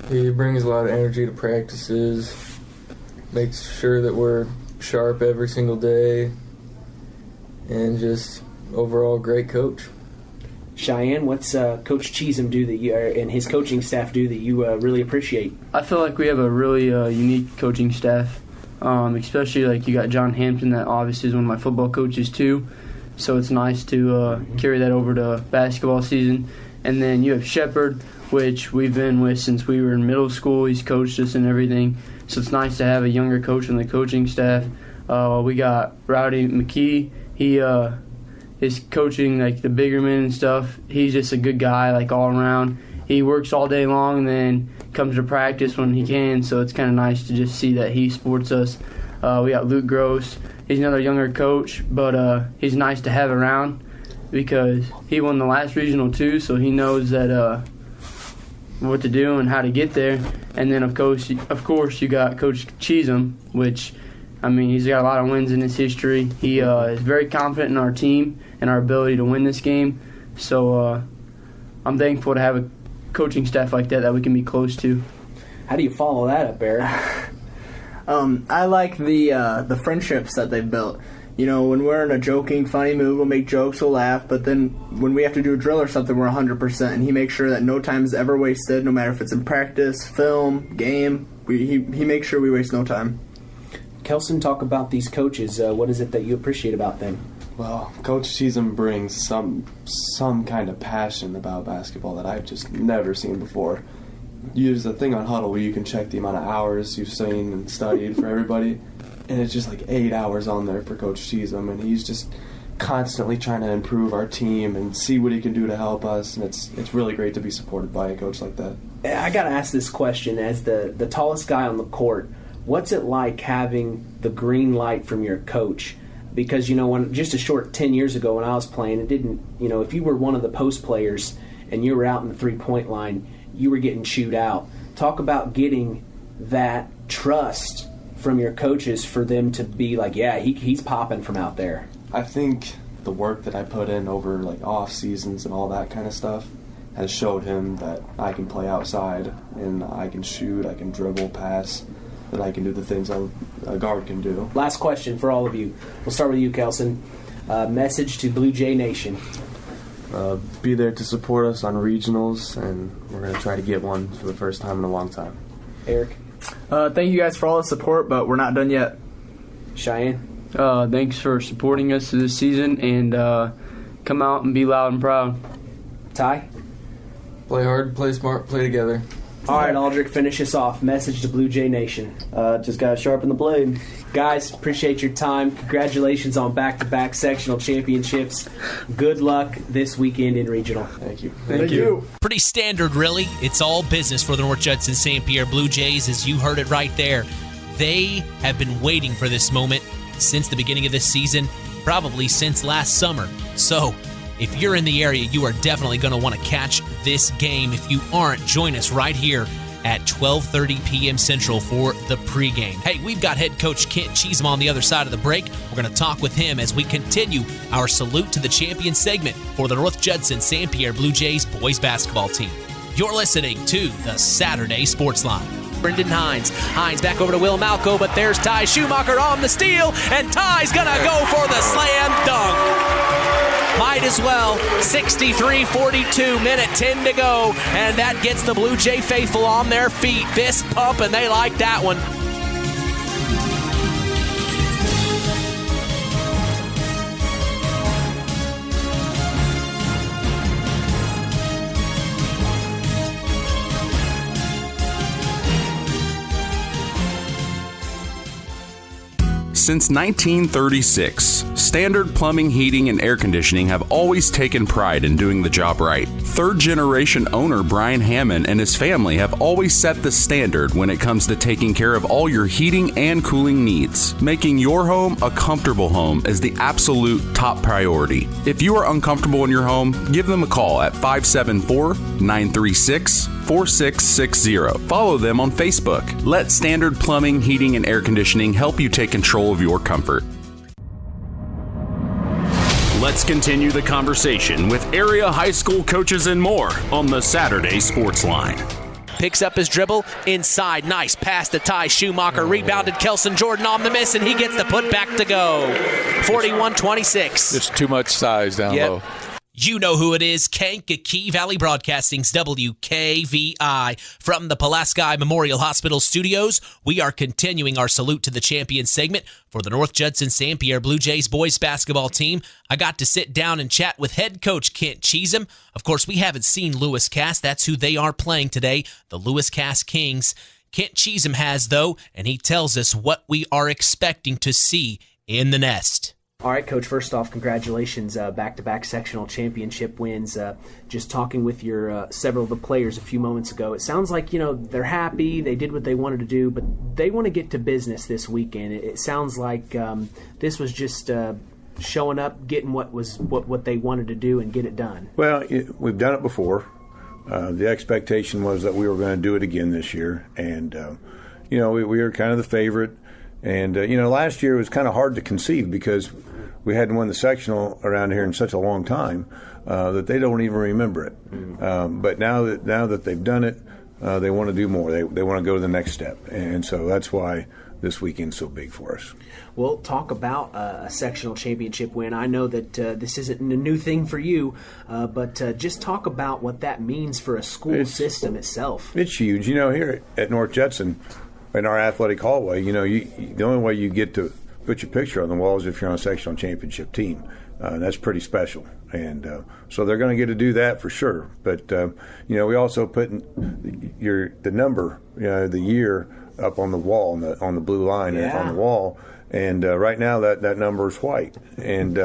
He brings a lot of energy to practices, makes sure that we're sharp every single day, and just overall great coach. Cheyenne, what's Coach Chezem do that you and his coaching staff do that you really appreciate? I feel like we have a really unique coaching staff, especially like you got John Hampton, that obviously is one of my football coaches too. So it's nice to carry that over to basketball season. And then you have Shepard, which we've been with since we were in middle school. He's coached us and everything. So it's nice to have a younger coach on the coaching staff. We got Rowdy McKee. He is coaching like the bigger men and stuff. He's just a good guy, like all around. He works all day long and then comes to practice when he can. So it's kind of nice to just see that he supports us. We got Luke Gross. He's another younger coach, but he's nice to have around because he won the last regional too, so he knows that what to do and how to get there. And then of course you got Coach Chezem, which he's got a lot of wins in his history. He is very confident in our team and our ability to win this game. So I'm thankful to have a coaching staff like that we can be close to. How do you follow that up, Eric? I like the friendships that they've built. When we're in a joking, funny mood, we'll make jokes, we'll laugh, but then when we have to do a drill or something, we're 100%, and he makes sure that no time is ever wasted, no matter if it's in practice, film, game. He makes sure we waste no time. Kelson, talk about these coaches. What is it that you appreciate about them? Well, Coach Chezem brings some kind of passion about basketball that I've just never seen before. There's a thing on Huddle where you can check the amount of hours you've seen and studied for everybody, and it's just like 8 hours on there for Coach Chezem, and he's just constantly trying to improve our team and see what he can do to help us, and it's really great to be supported by a coach like that. I got to ask this question. As the tallest guy on the court, what's it like having the green light from your coach? Because, when just a short 10 years ago when I was playing, it didn't, if you were one of the post players and you were out in the three-point line, you were getting chewed out. Talk about getting that trust from your coaches for them to be like, yeah, he's popping from out there. I think the work that I put in over like off seasons and all that kind of stuff has showed him that I can play outside and I can shoot, I can dribble, pass, that I can do the things a guard can do. Last question for all of you. We'll start with you, Kelson. Message to Blue Jay Nation. Be there to support us on regionals, and we're going to try to get one for the first time in a long time. Eric? Thank you guys for all the support, but we're not done yet. Cheyenne? Thanks for supporting us this season, and come out and be loud and proud. Ty? Play hard, play smart, play together. All right, Aldrich, finish us off. Message to Blue Jay Nation. Just got to sharpen the blade. Guys, appreciate your time. Congratulations on back-to-back sectional championships. Good luck this weekend in regional. Thank you. Thank you. Pretty standard, really. It's all business for the North Judson-San Pierre Blue Jays, as you heard it right there. They have been waiting for this moment since the beginning of this season, probably since last summer. So, if you're in the area, you are definitely going to want to catch this game. If you aren't, join us right here at 12:30 p.m. Central for the pregame. Hey, we've got head coach Kent Chezem on the other side of the break. We're going to talk with him as we continue our Salute to the Champion segment for the North Judson-San Pierre Blue Jays boys basketball team. You're listening to the Saturday Sports Line. Brendan Hines. Hines back over to Will Malco, but there's Ty Schumacher on the steal, and Ty's going to go for the slam dunk. Might as well. 63-42, minute 10 to go, and that gets the Blue Jay faithful on their feet. Fist pump, and they like that one. Since 1936, Standard Plumbing, Heating, and Air Conditioning have always taken pride in doing the job right. Third-generation owner Brian Hammond and his family have always set the standard when it comes to taking care of all your heating and cooling needs. Making your home a comfortable home is the absolute top priority. If you are uncomfortable in your home, give them a call at 574-936-4660. Follow them on Facebook. Let Standard Plumbing, Heating, and Air Conditioning help you take control of your comfort. Let's continue the conversation with area high school coaches and more on the Saturday Sports Line. Picks up his dribble inside. Nice pass to Ty Schumacher. Rebounded Kelson Jordan on the miss, and he gets the putback to go. 41-26. It's too much size down low. You know who it is. Kankakee Valley Broadcasting's WKVI. From the Pulaski Memorial Hospital studios, we are continuing our Salute to the Champion segment for the North Judson-San Pierre Blue Jays boys basketball team. I got to sit down and chat with head coach Kent Chezem. Of course, we haven't seen Lewis Cass. That's who they are playing today, the Lewis Cass Kings. Kent Chezem has, though, and he tells us what we are expecting to see in the nest. All right, Coach, first off, congratulations, back-to-back sectional championship wins. Just talking with your several of the players a few moments ago, it sounds like, they're happy, they did what they wanted to do, but they want to get to business this weekend. It sounds like this was just showing up, getting what they wanted to do and get it done. Well, we've done it before. The expectation was that we were going to do it again this year, and, we were kind of the favorite. And, last year it was kind of hard to conceive because we hadn't won the sectional around here in such a long time that they don't even remember it. But now that they've done it, they want to do more. They want to go to the next step. And so that's why this weekend's so big for us. Well, talk about a sectional championship win. I know that this isn't a new thing for you, but just talk about what that means for a school system itself. It's huge. Here at North Judson, in our athletic hallway, the only way you get to put your picture on the wall is if you're on a sectional championship team. That's pretty special. And so they're going to get to do that for sure. But, we also put the number, the year up on the wall, on the blue line on the wall. And right now that number is white. And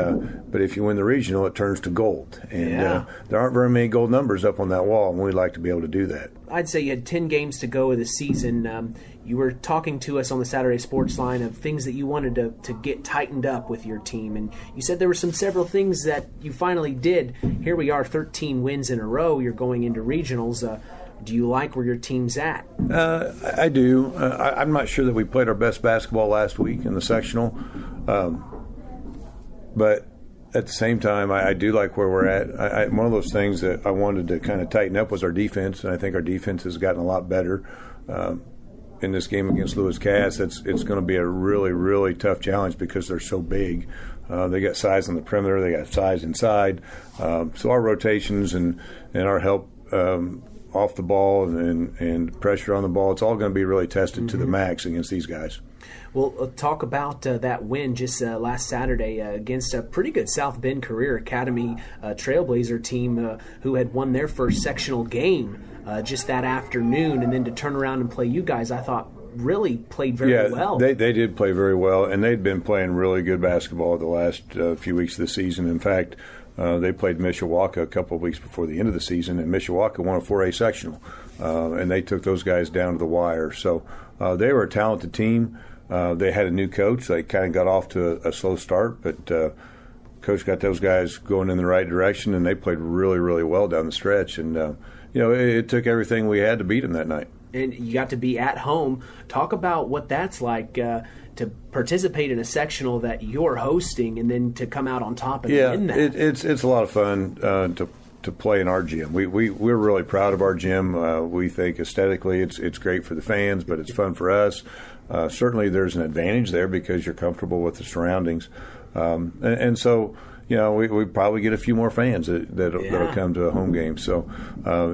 but if you win the regional, it turns to gold. And there aren't very many gold numbers up on that wall, and we'd like to be able to do that. I'd say you had 10 games to go of the season. You were talking to us on the Saturday Sports Line of things that you wanted to get tightened up with your team. And you said there were several things that you finally did. Here we are, 13 wins in a row. You're going into regionals. Do you like where your team's at? I do. I'm not sure that we played our best basketball last week in the sectional. But at the same time, I do like where we're at. One of those things that I wanted to kind of tighten up was our defense, and I think our defense has gotten a lot better. In this game against Lewis Cass, it's going to be a really, really tough challenge because they're so big. They got size on the perimeter, they got size inside. So our rotations and our help off the ball and pressure on the ball, it's all going to be really tested to the max against these guys. Well, talk about that win just last Saturday against a pretty good South Bend Career Academy Trailblazer team who had won their first sectional game just that afternoon, and then to turn around and play you guys, I thought really played very well. They did play very well, and they'd been playing really good basketball the last few weeks of the season. In fact, they played Mishawaka a couple of weeks before the end of the season, and Mishawaka won a 4A sectional, and they took those guys down to the wire. So they were a talented team. They had a new coach. They kind of got off to a slow start, but coach got those guys going in the right direction, and they played really, really well down the stretch. And it took everything we had to beat them that night. And you got to be at home. Talk about what that's like to participate in a sectional that you're hosting, and then to come out on top and win that. It's a lot of fun to play in our gym. We're really proud of our gym. We think aesthetically it's great for the fans, but it's fun for us. Certainly there's an advantage there because you're comfortable with the surroundings. And so, we probably get a few more fans that'll come to a home game. So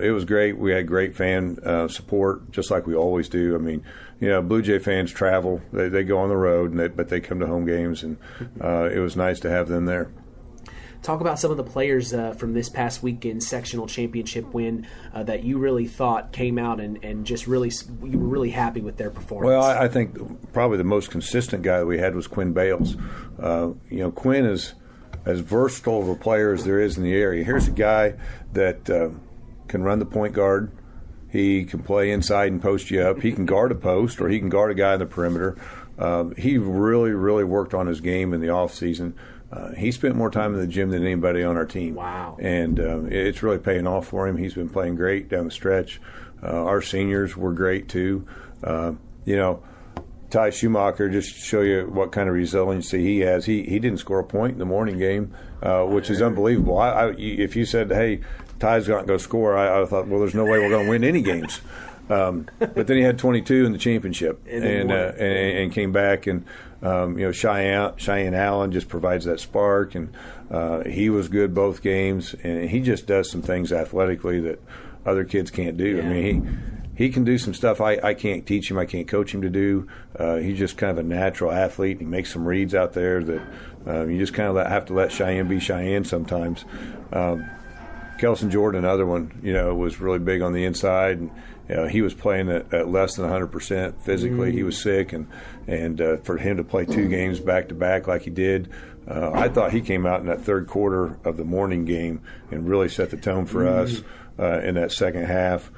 it was great. We had great fan support, just like we always do. I mean, Blue Jay fans travel. They go on the road, but they come to home games, and it was nice to have them there. Talk about some of the players from this past weekend sectional championship win that you really thought came out and just really you were really happy with their performance. Well, I think probably the most consistent guy that we had was Quinn Bales. Quinn is as versatile of a player as there is in the area. Here's a guy that can run the point guard. He can play inside and post you up. He can guard a post, or he can guard a guy in the perimeter. He really, really worked on his game in the off season. He spent more time in the gym than anybody on our team. Wow. And it's really paying off for him. He's been playing great down the stretch. Our seniors were great too. Ty Schumacher, just to show you what kind of resiliency he has. He didn't score a point in the morning game, which is unbelievable. If you said, hey, Ty's not going to score, I thought, well, there's no way we're going to win any games. But then he had 22 in the championship and came back. And, Cheyenne Allen just provides that spark. And he was good both games. And he just does some things athletically that other kids can't do. Yeah. I mean, he can do some stuff I can't teach him, I can't coach him to do. He's just kind of a natural athlete. He makes some reads out there that you just kind of have to let Cheyenne be Cheyenne sometimes. Kelson Jordan, another one, was really big on the inside. And, he was playing at less than 100% physically. He was sick, and for him to play 2 games back-to-back like he did, I thought he came out in that third quarter of the morning game and really set the tone for us in that second half.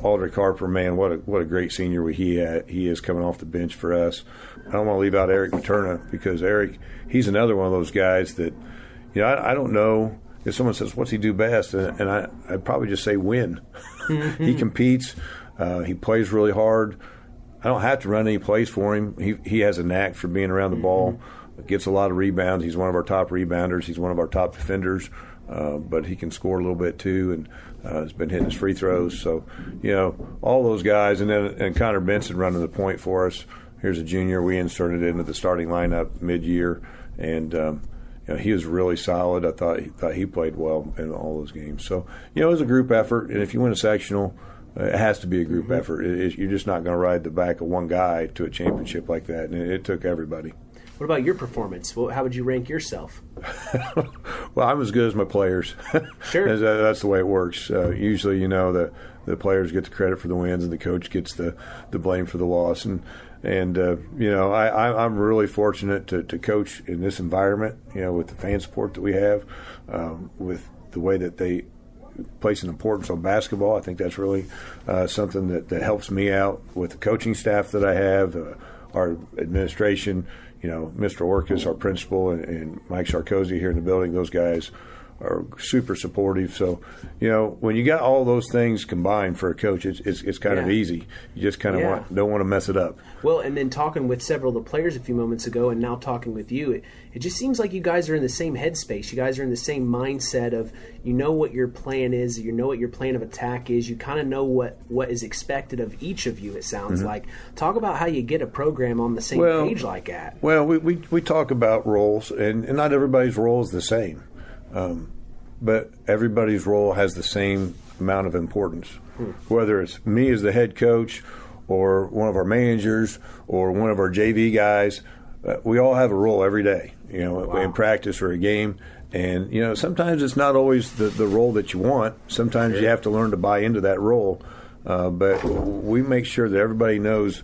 Aldrich Harper, man, what a great senior he is coming off the bench for us. I don't want to leave out Eric Materna, because Eric, he's another one of those guys that, I don't know if someone says, what's he do best? And I'd probably just say win. He competes. He plays really hard. I don't have to run any plays for him. He has a knack for being around the ball, gets a lot of rebounds. He's one of our top rebounders. He's one of our top defenders. But he can score a little bit too, and has been hitting his free throws. So, all those guys, and Connor Benson running the point for us. Here's a junior we inserted into the starting lineup mid-year, and he was really solid. I thought he played well in all those games. So, it was a group effort, and if you win a sectional, it has to be a group effort. You're just not going to ride the back of one guy to a championship like that, and it took everybody. What about your performance? Well, how would you rank yourself? Well, I'm as good as my players. Sure. That's the way it works. Usually, the players get the credit for the wins, and the coach gets the blame for the loss. And I'm really fortunate to coach in this environment, with the fan support that we have, with the way that they place an importance on basketball. I think that's really something that helps me out with the coaching staff that I have, our administration. Mr. Orcus, our principal, and Mike Sarkozy here in the building, those guys are super supportive. So, when you got all those things combined for a coach, it's kind of easy. You just kind of don't want to mess it up. Well, and then talking with several of the players a few moments ago, and now talking with you, it just seems like you guys are in the same headspace. You guys are in the same mindset of, what your plan is, what your plan of attack is. You kind of know what is expected of each of you, it sounds like. Talk about how you get a program on the same page like that. Well, we talk about roles, and not everybody's role is the same. But everybody's role has the same amount of importance. Whether it's me as the head coach, or one of our managers, or one of our JV guys, we all have a role every day, in practice or a game. And, sometimes it's not always the role that you want. Sometimes you have to learn to buy into that role. But we make sure that everybody knows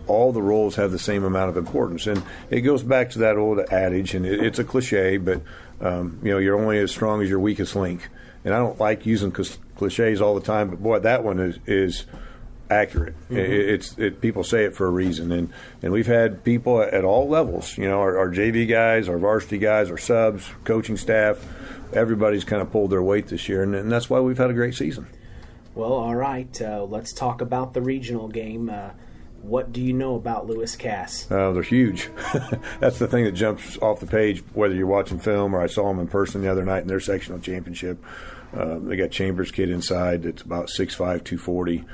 all the roles have the same amount of importance. And it goes back to that old adage, and it's a cliche, but, you're only as strong as your weakest link. And I don't like using cliches all the time, but, boy, that one is accurate. People say it for a reason. And we've had people at all levels, our JV guys, our varsity guys, our subs, coaching staff, everybody's kind of pulled their weight this year, and that's why we've had a great season. Well, all right. Let's talk about the regional game. What do you know about Lewis Cass? They're huge. That's the thing that jumps off the page, whether you're watching film or I saw them in person the other night in their sectional championship. They got Chambers kid inside that's about 6'5", 240.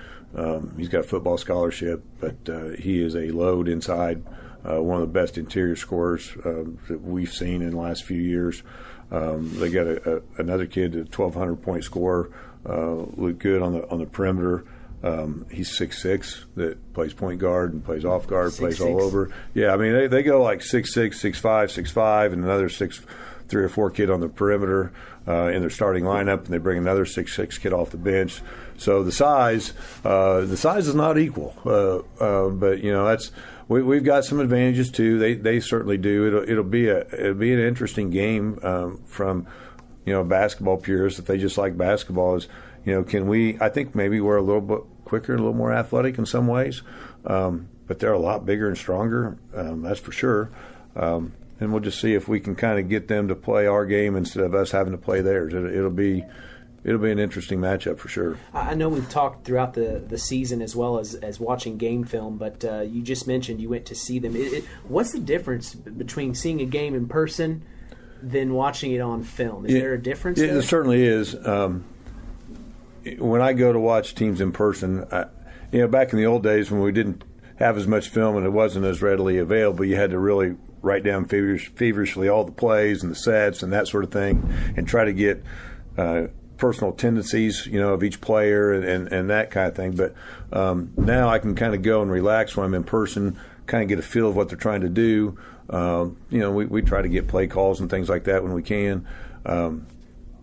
He's got a football scholarship, but he is a load inside, one of the best interior scorers that we've seen in the last few years. They got another kid, a 1,200-point scorer, looked good on the perimeter. He's 6'6", that plays point guard and plays off guard, plays all over. Yeah, I mean, they go like 6'6", 6'5", 6'5", and another 6'3" or 4" kid on the perimeter in their starting lineup, and they bring another 6'6" kid off the bench. So the size is not equal, but that's we've got some advantages too. They certainly do. It'll be an interesting game from basketball purists if they just like basketball. Is can we? I think maybe we're a little bit quicker, a little more athletic in some ways, but they're a lot bigger and stronger. That's for sure. And we'll just see if we can kind of get them to play our game instead of us having to play theirs. It'll be an interesting matchup for sure. I know we've talked throughout the season as well as watching game film, but you just mentioned you went to see them. What's the difference between seeing a game in person than watching it on film? Is there a difference there? There certainly is. When I go to watch teams in person, back in the old days when we didn't have as much film and it wasn't as readily available, you had to really write down feverishly all the plays and the sets and that sort of thing and try to get personal tendencies, of each player and that kind of thing. But now I can kind of go and relax when I'm in person, kind of get a feel of what they're trying to do. We try to get play calls and things like that when we can,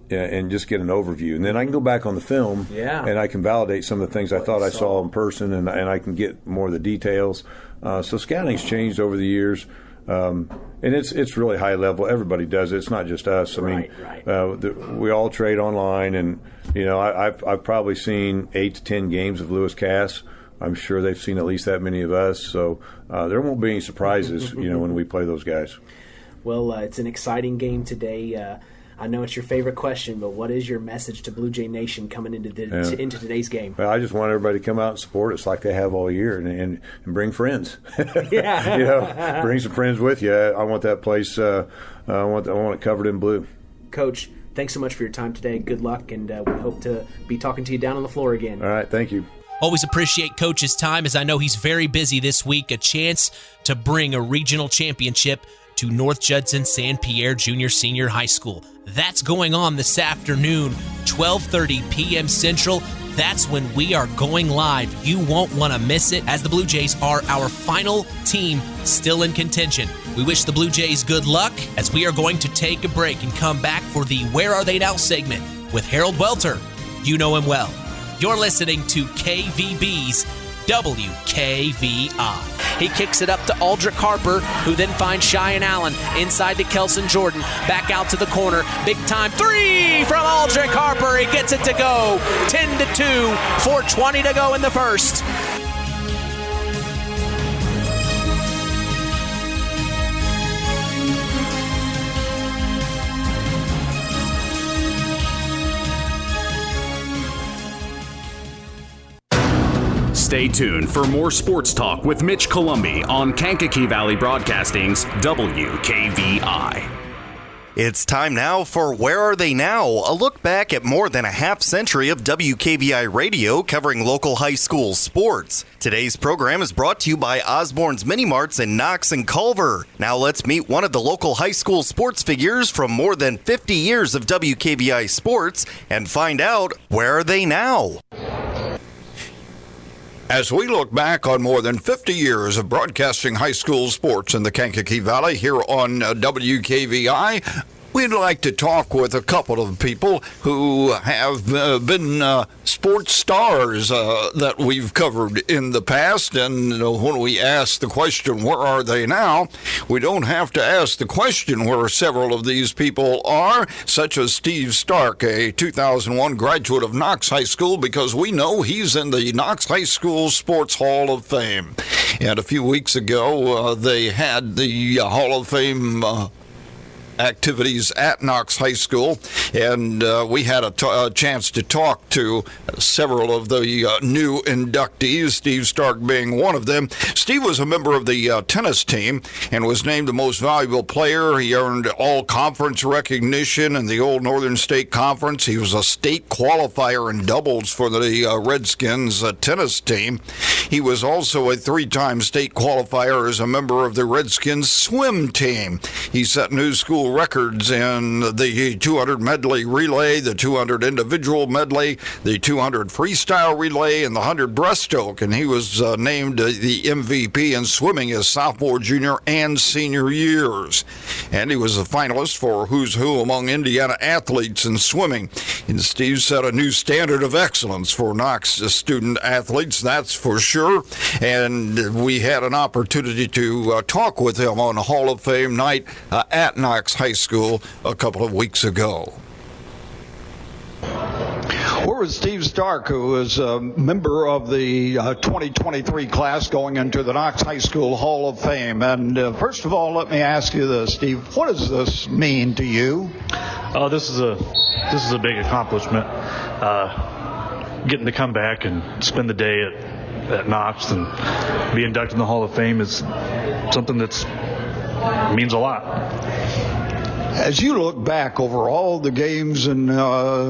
and just get an overview. And then I can go back on the film and I can validate some of the things I thought I saw in person, and I can get more of the details. So scouting's changed over the years. And it's really high level. Everybody does it. It's not just us. I mean, we all trade online, and I've probably seen 8 to 10 games of Lewis Cass. I'm sure they've seen at least that many of us. So there won't be any surprises, when we play those guys. Well, it's an exciting game today. I know it's your favorite question, but what is your message to Blue Jay Nation coming into today's game? Well, I just want everybody to come out and support us like they have all year, and bring friends. Yeah, bring some friends with you. I want that place. I want it covered in blue. Coach, thanks so much for your time today. Good luck, and we hope to be talking to you down on the floor again. All right, thank you. Always appreciate Coach's time, as I know he's very busy this week. A chance to bring a regional championship to North Judson-San Pierre Junior Senior High School. That's going on this afternoon, 12:30 p.m. Central. That's when we are going live. You won't want to miss it, as the Blue Jays are our final team still in contention. We wish the Blue Jays good luck, as we are going to take a break and come back for the Where Are They Now segment with Harold Welter. You know him well. You're listening to KVB's WKVI. He kicks it up to Aldrich Harper, who then finds Cheyenne Allen inside to Kelson Jordan. Back out to the corner. Big time three from Aldrich Harper. He gets it to go. 10-2, 4:20 to go in the first. Stay tuned for more sports talk with Mitch Columbi on Kankakee Valley Broadcasting's WKVI. It's time now for Where Are They Now? A look back at more than a half century of WKVI radio covering local high school sports. Today's program is brought to you by Osborne's Mini Marts in Knox and Culver. Now let's meet one of the local high school sports figures from more than 50 years of WKVI sports and find out where are they now? As we look back on more than 50 years of broadcasting high school sports in the Kankakee Valley here on WKVI, we'd like to talk with a couple of people who have been sports stars that we've covered in the past. And when we ask the question, where are they now, we don't have to ask the question where several of these people are, such as Steve Stark, a 2001 graduate of Knox High School, because we know he's in the Knox High School Sports Hall of Fame. And a few weeks ago, they had the Hall of Fame activities at Knox High School, and we had a chance to talk to several of the new inductees, Steve Stark being one of them. Steve was a member of the tennis team and was named the most valuable player. He earned all-conference recognition in the Old Northern State Conference. He was a state qualifier in doubles for the Redskins tennis team. He was also a 3-time state qualifier as a member of the Redskins swim team. He set new school records in the 200 medley relay, the 200 individual medley, the 200 freestyle relay, and the 100 breaststroke, and he was named the MVP in swimming his sophomore, junior, and senior years. And he was a finalist for Who's Who among Indiana athletes in swimming. And Steve set a new standard of excellence for Knox student athletes, that's for sure. And we had an opportunity to talk with him on Hall of Fame night at Knox High School a couple of weeks ago. We're with Steve Stark, who is a member of the 2023 class going into the Knox High School Hall of Fame. And first of all, let me ask you this, Steve. What does this mean to you? This is a big accomplishment. Getting to come back and spend the day at Knox and be inducted in the Hall of Fame is something that means a lot. As you look back over all the games and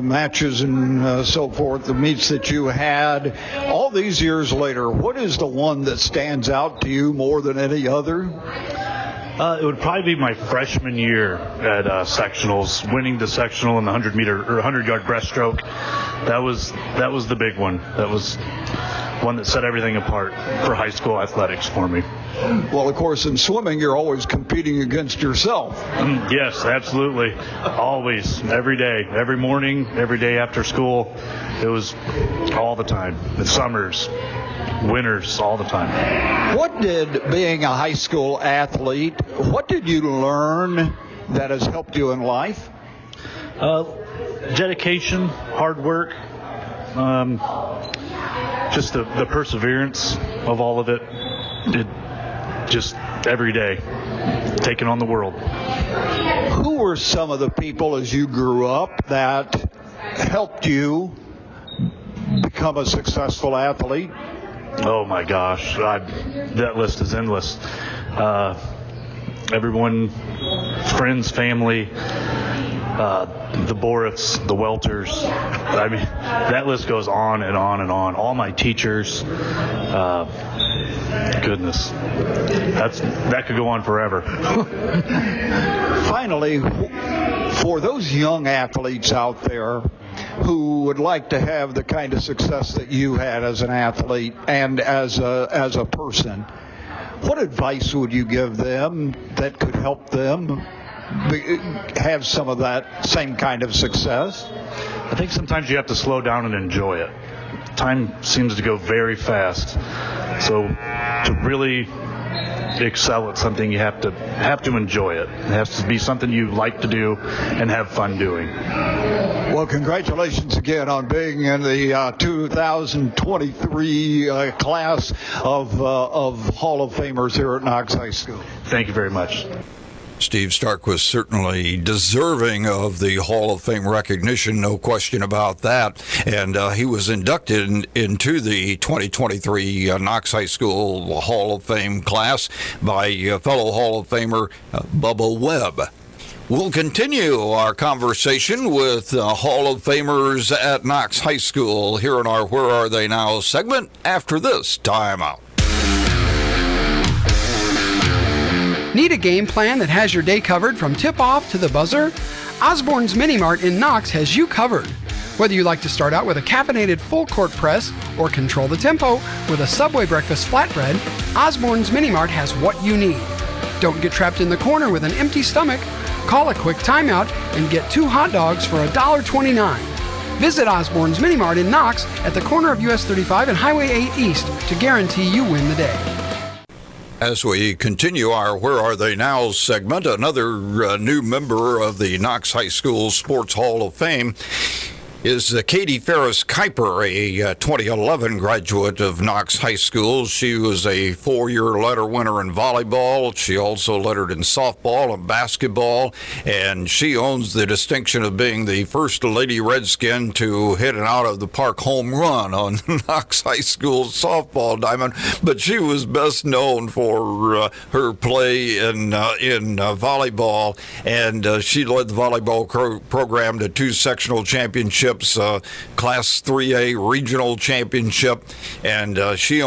matches and so forth, the meets that you had, all these years later, what is the one that stands out to you more than any other? It would probably be my freshman year at sectionals, winning the sectional in the 100-yard breaststroke. That was the big one. That was one that set everything apart for high school athletics for me. Well, of course, in swimming, you're always competing against yourself. Yes, absolutely. Always. Every day. Every morning, every day after school. It was all the time. The summers, winters, all the time. What did being a high school athlete, what did you learn that has helped you in life? Dedication, hard work, just the perseverance of all of it. Just every day, taking on the world. Who were some of the people as you grew up that helped you become a successful athlete? Oh my gosh, that list is endless. Everyone, friends, family, the Boriths, the Welters. I mean, that list goes on and on and on. All my teachers. Goodness, that could go on forever. Finally, for those young athletes out there who would like to have the kind of success that you had as an athlete and as a person, what advice would you give them that could help them have some of that same kind of success? I think sometimes you have to slow down and enjoy it. Time seems to go very fast. So to really excel at something, you have to enjoy it. It has to be something you like to do and have fun doing. Well, congratulations again on being in the 2023 class of Hall of Famers here at Knox High School. Thank you very much. Steve Stark was certainly deserving of the Hall of Fame recognition, no question about that. And he was inducted into the 2023 Knox High School Hall of Fame class by fellow Hall of Famer Bubba Webb. We'll continue our conversation with Hall of Famers at Knox High School here in our Where Are They Now segment after this timeout. Need a game plan that has your day covered from tip-off to the buzzer? Osborne's Mini Mart in Knox has you covered. Whether you like to start out with a caffeinated full-court press or control the tempo with a Subway breakfast flatbread, Osborne's Mini Mart has what you need. Don't get trapped in the corner with an empty stomach. Call a quick timeout and get 2 hot dogs for $1.29. Visit Osborne's Mini Mart in Knox at the corner of US 35 and Highway 8 East to guarantee you win the day. As we continue our Where Are They Now segment, another new member of the Knox High School Sports Hall of Fame is Caity Keiper, a 2011 graduate of Knox High School. She was a 4-year letter winner in volleyball. She also lettered in softball and basketball, and she owns the distinction of being the first Lady Redskin to hit an out-of-the-park home run on Knox High School's softball diamond. But she was best known for her play in volleyball, and she led the volleyball program to 2 sectional championships championships, Class 3A regional championship, and she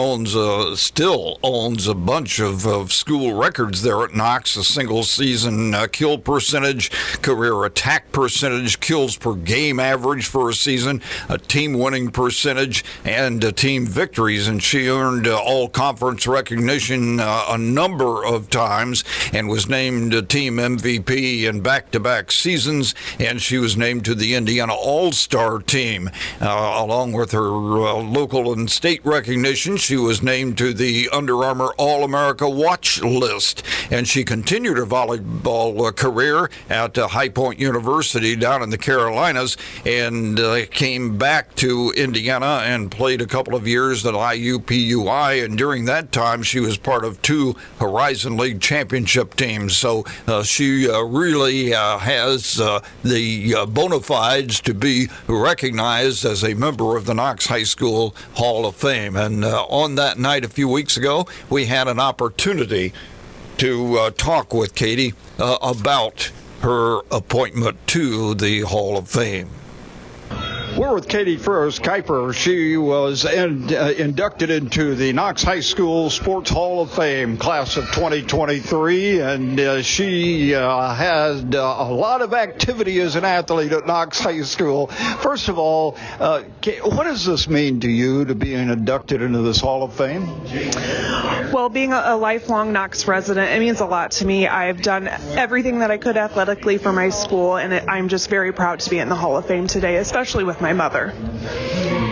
still owns a bunch of school records there at Knox, a single-season kill percentage, career attack percentage, kills per game average for a season, a team-winning percentage, and team victories, and she earned all-conference recognition a number of times and was named team MVP in back-to-back seasons, and she was named to the Indiana All-Star team. Along with her local and state recognition, she was named to the Under Armour All-America watch list, and she continued her volleyball career at High Point University down in the Carolinas and came back to Indiana and played a couple of years at IUPUI, and during that time she was part of 2 Horizon League championship teams. So she really has the bona fides to be recognized as a member of the Knox High School Hall of Fame. And on that night a few weeks ago, we had an opportunity to talk with Caity about her appointment to the Hall of Fame. We're with Caity first. Keiper, she was inducted into the Knox High School Sports Hall of Fame class of 2023, and she had a lot of activity as an athlete at Knox High School. First of all, what does this mean to you to be inducted into this Hall of Fame? Well, being a lifelong Knox resident, it means a lot to me. I've done everything that I could athletically for my school, and I'm just very proud to be in the Hall of Fame today, especially with my mother.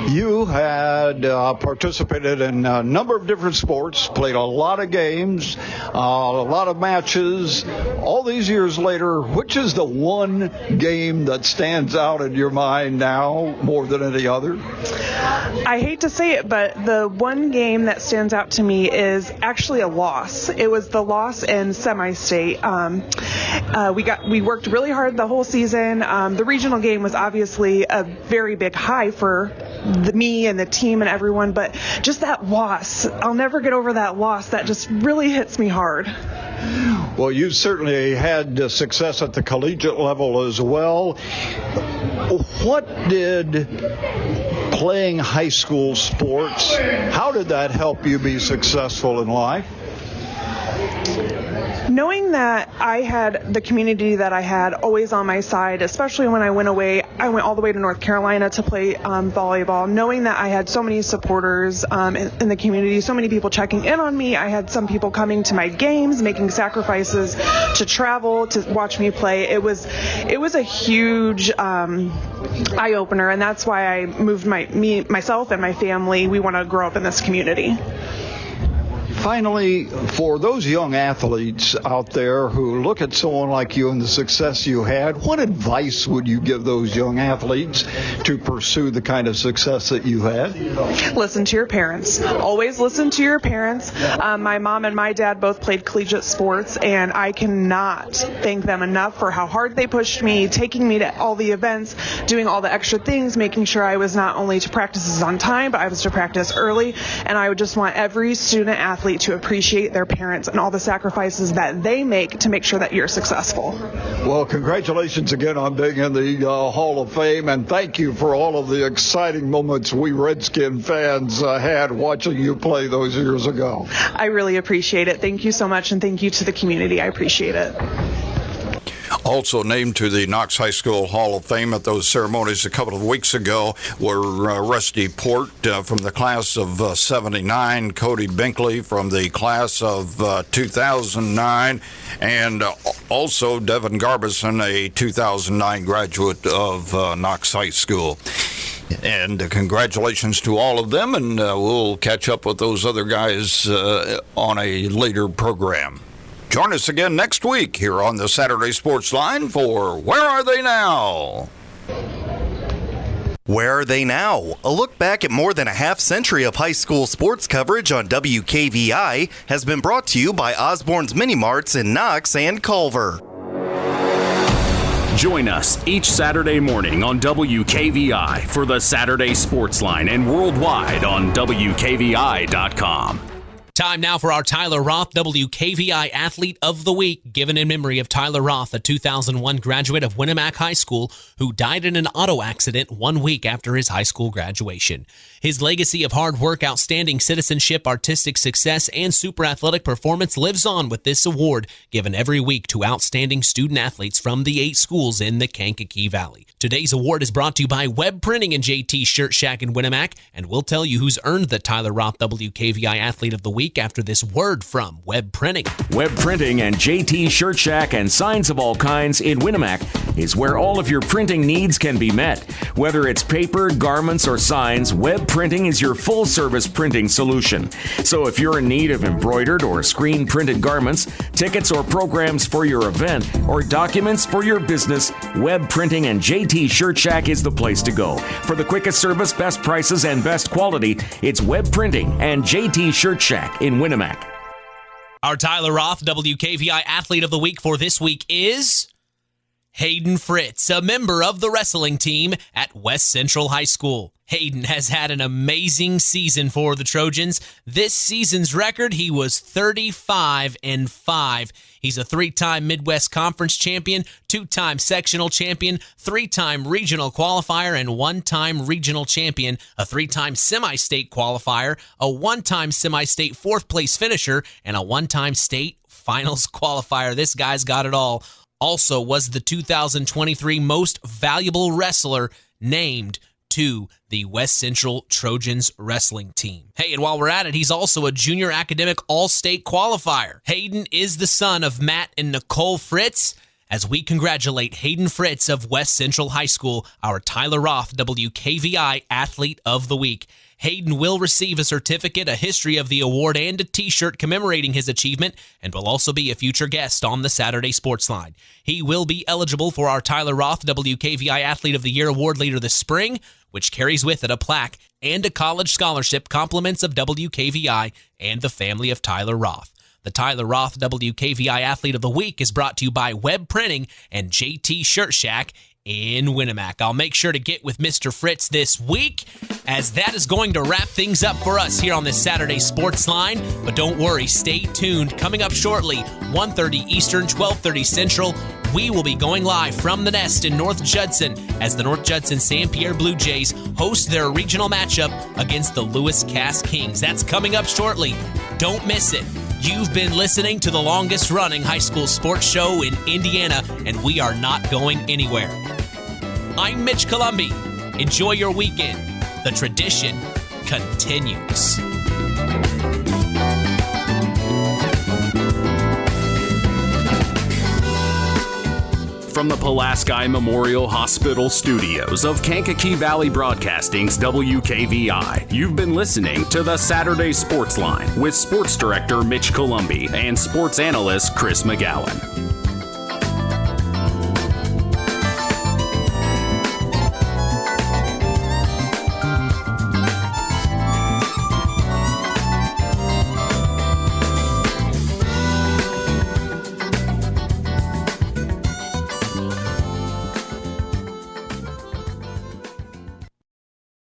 You had participated in a number of different sports, played a lot of games, a lot of matches. All these years later, which is the one game that stands out in your mind now more than any other? I hate to say it, but the one game that stands out to me is actually a loss. It was the loss in semi-state. We worked really hard the whole season. The regional game was obviously a very big high for me and the team and everyone, but just that loss, I'll never get over that loss. That just really hits me hard. Well, you certainly had success at the collegiate level as well. What did playing high school sports, how did that help you be successful in life? Knowing that I had the community that I had always on my side, especially when I went away, I went all the way to North Carolina to play volleyball. Knowing that I had so many supporters in the community, so many people checking in on me. I had some people coming to my games, making sacrifices to travel to watch me play. It was a huge eye opener, and that's why I moved myself and my family. We want to grow up in this community. Finally, for those young athletes out there who look at someone like you and the success you had, what advice would you give those young athletes to pursue the kind of success that you had? Listen to your parents. Always listen to your parents. My mom and my dad both played collegiate sports, and I cannot thank them enough for how hard they pushed me, taking me to all the events, doing all the extra things, making sure I was not only to practices on time, but I was to practice early. And I would just want every student athlete to appreciate their parents and all the sacrifices that they make to make sure that you're successful. Well, congratulations again on being in the Hall of Fame, and thank you for all of the exciting moments we Redskin fans had watching you play those years ago. I really appreciate it. Thank you so much, and thank you to the community. I appreciate it. Also named to the Knox High School Hall of Fame at those ceremonies a couple of weeks ago were Rusty Port from the class of 79, Cody Binkley from the class of 2009, and also Devin Garbison, a 2009 graduate of Knox High School. And congratulations to all of them, and we'll catch up with those other guys on a later program. Join us again next week here on the Saturday Sports Line for Where Are They Now? Where Are They Now? A look back at more than a half century of high school sports coverage on WKVI has been brought to you by Osborne's Mini Marts in Knox and Culver. Join us each Saturday morning on WKVI for the Saturday Sports Line and worldwide on WKVI.com. Time now for our Tyler Roth WKVI Athlete of the Week, given in memory of Tyler Roth, a 2001 graduate of Winamac High School who died in an auto accident 1 week after his high school graduation. His legacy of hard work, outstanding citizenship, artistic success, and super athletic performance lives on with this award given every week to outstanding student athletes from the 8 schools in the Kankakee Valley. Today's award is brought to you by Web Printing and JT Shirt Shack in Winamac, and we'll tell you who's earned the Tyler Roth WKVI Athlete of the Week after this word from Web Printing. Web Printing and JT Shirt Shack and signs of all kinds in Winamac is where all of your printing needs can be met. Whether it's paper, garments, or signs, Web Printing is your full-service printing solution. So if you're in need of embroidered or screen-printed garments, tickets or programs for your event, or documents for your business, Web Printing and JT Shirt Shack is the place to go. For the quickest service, best prices, and best quality, it's Web Printing and JT Shirt Shack in Winamac. Our Tyler Roth WKVI Athlete of the Week for this week is Hayden Fritz, a member of the wrestling team at West Central High School. Hayden has had an amazing season for the Trojans. This season's record, he was 35-5. He's a 3-time Midwest Conference champion, 2-time sectional champion, 3-time regional qualifier, and 1-time regional champion, a 3-time semi-state qualifier, a 1-time semi-state 4th-place finisher, and a 1-time state finals qualifier. This guy's got it all. Also was the 2023 Most Valuable Wrestler named to the West Central Trojans wrestling team. Hey, and while we're at it, he's also a junior academic all-state qualifier. Hayden is the son of Matt and Nicole Fritz. As we congratulate Hayden Fritz of West Central High School, our Tyler Roth WKVI Athlete of the Week. Hayden will receive a certificate, a history of the award, and a t-shirt commemorating his achievement, and will also be a future guest on the Saturday Sports Line. He will be eligible for our Tyler Roth WKVI Athlete of the Year award later this spring, which carries with it a plaque and a college scholarship, compliments of WKVI and the family of Tyler Roth. The Tyler Roth WKVI Athlete of the Week is brought to you by Web Printing and JT Shirt Shack in Winamac. I'll make sure to get with Mr. Fritz this week, as that is going to wrap things up for us here on this Saturday Sports Line. But don't worry, stay tuned. Coming up shortly, 1:30 Eastern, 12:30 Central, we will be going live from the Nest in North Judson as the North Judson-San Pierre Blue Jays host their regional matchup against the Lewis Cass Kings. That's coming up shortly. Don't miss it. You've been listening to the longest running high school sports show in Indiana, and we are not going anywhere. I'm Mitch Columbi. Enjoy your weekend. The tradition continues. From the Pulaski Memorial Hospital studios of Kankakee Valley Broadcasting's WKVI, you've been listening to the Saturday Sports Line with sports director Mitch Columbi and sports analyst Chris McGowan.